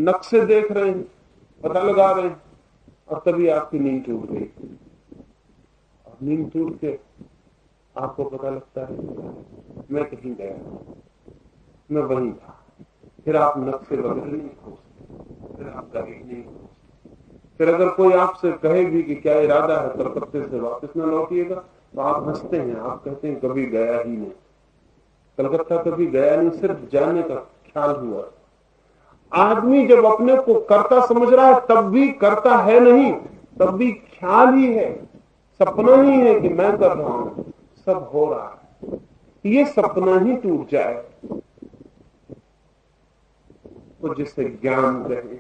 नक्शे देख रहे हैं, पता लगा रहे हैं, और तभी आपकी नींद टूट गई। और नींद टूट के आपको पता लगता है मैं कहीं गया, मैं वहीं था। फिर आप नक्शे वगैरह नहीं खोजते, फिर आप गाइड नहीं खोजते। फिर अगर कोई आपसे कहे भी कि क्या इरादा है, कलकत्ते से वापस न लौटिएगा, तो आप हंसते हैं, आप कहते हैं कभी गया ही नहीं, कलकत्ता कभी गया नहीं, सिर्फ जाने का ख्याल हुआ। आदमी जब अपने को करता समझ रहा है तब भी करता है नहीं, तब भी ख्याल ही है, सपना ही है कि मैं कर रहा हूं, सब हो रहा है। ये सपना ही टूट जाए तो जिसे ज्ञान कहे,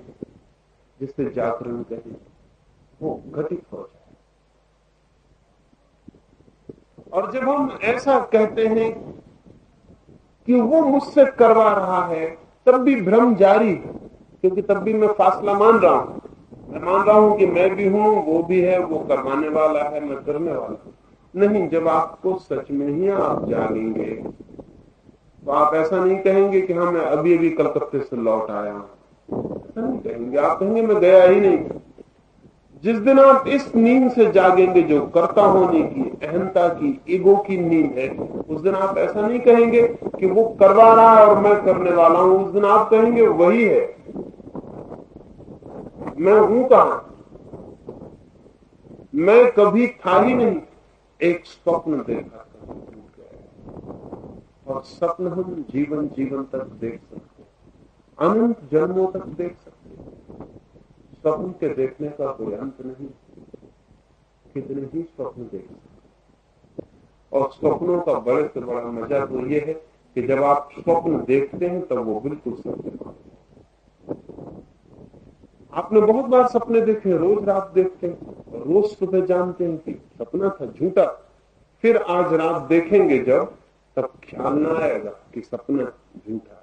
जिसे जागरण कहे, वो घटित हो जाए। और जब हम ऐसा कहते हैं कि वो मुझसे करवा रहा है, तब भी भ्रम जारी है, क्योंकि तब भी मैं फासला मान रहा हूं। मैं मान रहा हूं कि मैं भी हूं, वो भी है, वो करवाने वाला है, मैं करने वाला हूं। नहीं, जब आपको सच में ही आप जानेंगे तो आप ऐसा नहीं कहेंगे कि हाँ मैं अभी अभी कलकत्ते से लौट आया हूं, ऐसा नहीं कहेंगे। आप कहेंगे मैं गया ही नहीं। जिस दिन आप इस नींद से जागेंगे जो कर्ता होने की, अहंता की, ईगो की नींद है, उस दिन आप ऐसा नहीं कहेंगे कि वो करवा रहा है और मैं करने वाला हूं। उस दिन आप कहेंगे वही है, मैं हूं कहां, मैं कभी था ही नहीं। एक स्वप्न देखा था, टूट गया। और स्वप्न हम जीवन जीवन तक देख सकते हैं, अनंत जन्मों तक देख सकते हैं। स्वप्न के देखने का कोई अंत नहीं, कितने ही स्वप्न देख सकते। और स्वप्नों का बड़े से बड़ा मजा तो यह है कि जब आप स्वप्न देखते हैं तब वो बिल्कुल सत्य होते हैं। आपने बहुत बार सपने देखे, रोज रात देखते हैं, रोज सुबह जानते हैं कि सपना था, झूठा। फिर आज रात देखेंगे जब, तब ख्याल ना आएगा कि सपना झूठा,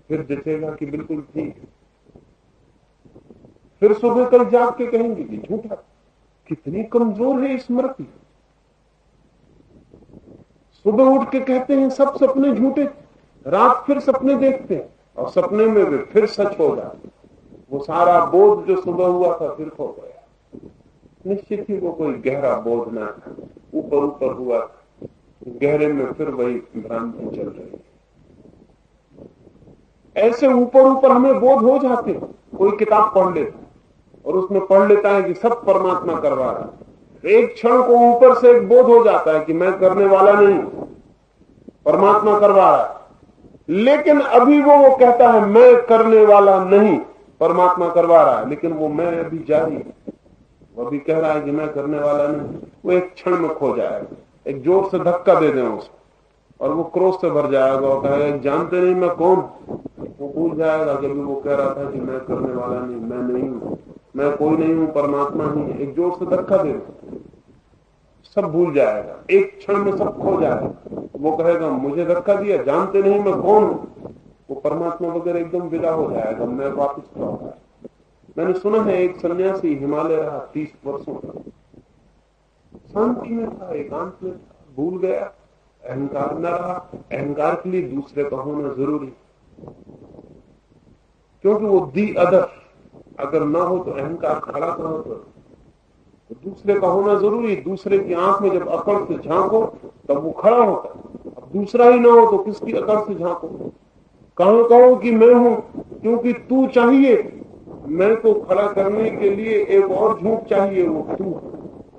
फिर जचेगा कि बिल्कुल ठीक है। फिर सुबह कल जाग के कहेंगे कि झूठा। कितनी कमजोर है स्मृति। सुबह उठ के कहते हैं सब सपने झूठे, रात फिर सपने देखते हैं और सपने में वे फिर सच हो जाते। वो सारा बोध जो सुबह हुआ था फिर खो गया। निश्चित ही वो कोई गहरा बोध ना था, ऊपर ऊपर हुआ था, गहरे में फिर वही भ्रांति चल रही। ऐसे ऊपर ऊपर हमें बोध हो जाते। कोई किताब पढ़ लेता और उसमें पढ़ लेता है कि सब परमात्मा करवा रहा है, एक क्षण को ऊपर से एक बोध हो जाता है कि मैं करने वाला नहीं, परमात्मा करवा रहा है। लेकिन अभी वो कहता है मैं करने वाला नहीं, परमात्मा करवा रहा है। लेकिन वो मैं अभी जारी है, वो अभी कह रहा है कि मैं करने वाला नहीं। वो एक क्षण में खो जाएगा। एक जोर से धक्का दे दें उसको और वो क्रोध से भर जाएगा और कहेगा जानते नहीं मैं कौन। वो भूल जाएगा कि अभी वो कह रहा था कि मैं करने वाला नहीं, मैं नहीं हूं, मैं कोई नहीं हूं, परमात्मा ही है। एक जोर से धक्का दे दो, सब भूल जाएगा, एक क्षण में सब खो जाएगा। वो कहेगा मुझे धक्का दिया, जानते नहीं मैं कौन हूं। वो परमात्मा वगैरह एकदम विदा हो जाएगा, मैं वापिस लौटा। मैंने सुना है एक सन्यासी हिमालय रहा 30 वर्षों तक, शांति में था, एकांत में था, भूल गया, अहंकार न रहा। अहंकार के लिए दूसरे का होना जरूरी, क्योंकि वो दी अदर अगर ना हो तो अहंकार खड़ा कहां पर। तो दूसरे का होना जरूरी। दूसरे की आंख में जब अकड़ से झांको तब वो खड़ा होता। अब दूसरा ही ना हो तो किसकी अकड़ से झांको। कहां कहो कि मैं हूं, क्योंकि तू चाहिए, मैं को खड़ा करने के लिए एक और झूठ चाहिए, वो तू,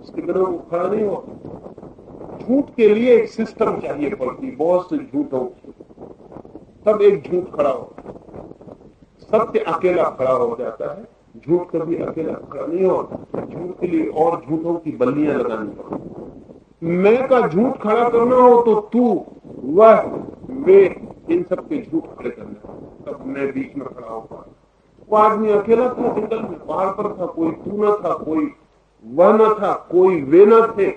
उसके बिना वो खड़ा नहीं होता। झूठ के लिए एक सिस्टम चाहिए पड़ती, बहुत से झूठों की, तब एक झूठ खड़ा होता है। सत्य अकेला खड़ा हो जाता है, झूठ कभी अकेला खड़ा नहीं होता। झूठ के लिए और झूठों की बल्लियां लगानी पड़ती। मैं का झूठ खड़ा करना हो तो तू, वह, वे, इन सब के झूठ खड़े करने, तब मैं बीच में खड़ा हो पाया। वो आदमी अकेला था जंगल में, पहाड़ पर था, कोई तू न था, कोई वह न था, कोई वे न थे,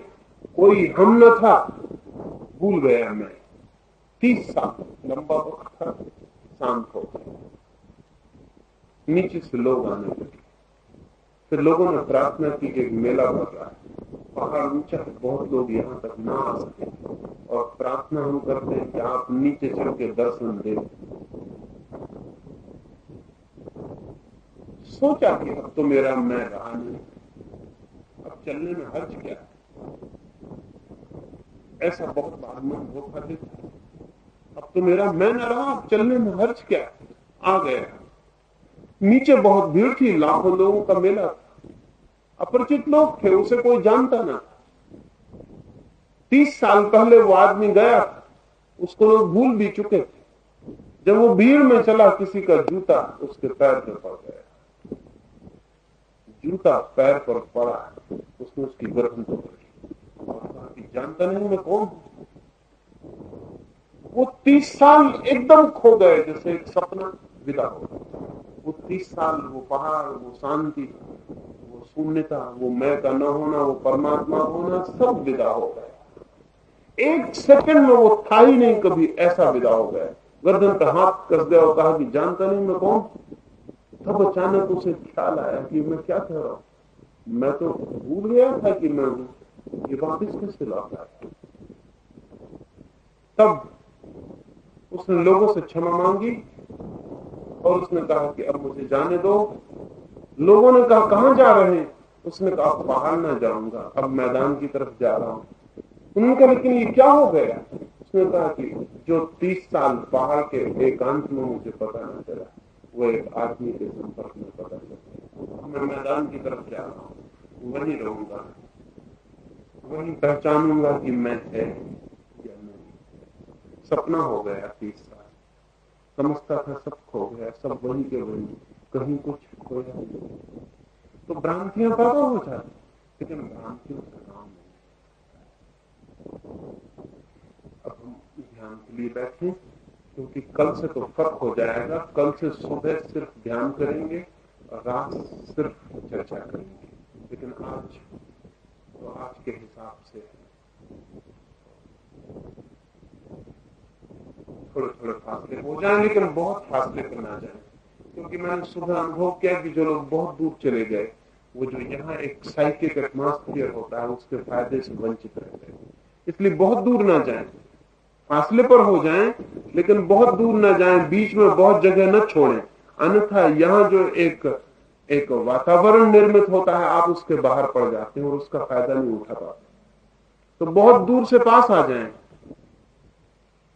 कोई हम न था। भूल गया मैं। 30 साल लंबा वक्त था, शांत हो गया। नीचे से लोग आने लगे। फिर लोगों ने प्रार्थना की कि एक मेला बढ़ रहा है, पहाड़ ऊंचा है, बहुत लोग यहाँ तक ना आ सके, और प्रार्थना हम करते हैं कि आप नीचे चल के दर्शन दें। सोचा कि अब तो मेरा मैं रहा नहीं, अब चलने में हर्ज क्या है। ऐसा बहुत बार मन धोखा देता, अब तो मेरा मैं न रहा, अब चलने में हर्ज क्या है। आ गया। नीचे बहुत भीड़ थी, लाखों लोगों का मेला था, अपरिचित लोग थे, उसे कोई जानता ना। 30 साल पहले वो आदमी गया था, उसको लोग भूल भी चुके थे। जब वो भीड़ में चला, किसी का जूता उसके पैर पर पड़ गया। जूता पैर पर पड़ा, उसने उसकी गर्दन पकड़ी और कहा कि जानता नहीं मैं कौन हूं। वो 30 साल एकदम खो गए, जैसे एक सपना विदा हो गया। वो 30 साल, वो पहाड़, वो शांति, वो शून्यता, वो मैं का न होना, वो परमात्मा होना, सब विदा हो गया। एक सेकंड में वो था ही नहीं कभी, ऐसा विदा हो गया। गर्दन पे हाथ कस गया और कहा कि जानता नहीं मैं कौन। तब अचानक उसे ख्याल आया कि मैं क्या कह रहा हूं, मैं तो भूल गया था कि मैं हूं, ये वापिस कैसे लौट आया। तब उसने लोगों से क्षमा मांगी और उसने कहा कि अब मुझे जाने दो। लोगों ने कहा कहां जा रहे हैं? उसने कहा बाहर ना जाऊंगा, अब मैदान की तरफ जा रहा हूं। उन्होंने कहा लेकिन ये क्या हो गया? उसने कहा कि जो 30 साल पहाड़ के एकांत में मुझे पता न चला, वो एक आदमी के संपर्क में पता चला। मैं मैदान की तरफ जा रहा हूं, वहीं रहूंगा, वहीं पहचानूंगा कि मैं है या नहीं। सपना हो गया 30 साल, समझता था सब खो गया, सब वहीं के वहीं, कहीं कुछ खोया नहीं। तो भ्रांतियां पैदा हो जाती, लेकिन भ्रांतियों से काम नहीं। अब हम ध्यान के लिए बैठे, क्योंकि कल से तो फर्क हो जाएगा। कल से सुबह सिर्फ ध्यान करेंगे और रात सिर्फ चर्चा करेंगे। लेकिन आज तो आज के हिसाब से थोड़े थोड़े फासले हो जाए, लेकिन बहुत फासले पर ना जाए। क्योंकि मैंने सुबह अनुभव किया कि जो लोग बहुत दूर चले गए, वो जो यहाँ एक साइकिक एटमॉस्फेयर होता है, उसके फायदे से वंचित रह गए। इसलिए बहुत दूर ना जाएं, फासले पर हो जाएं, लेकिन बहुत दूर ना जाएं, बीच में बहुत जगह न छोड़ें। अन्यथा यहाँ जो एक वातावरण निर्मित होता है, आप उसके बाहर पड़ जाते हैं और उसका फायदा नहीं उठा पाते। तो बहुत दूर से पास आ जाएं,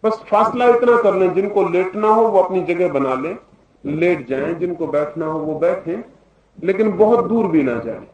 बस फासला इतना कर लें, जिनको लेटना हो वो अपनी जगह बना लें, लेट जाएं, जिनको बैठना हो वो बैठें, लेकिन बहुत दूर भी ना जाएं।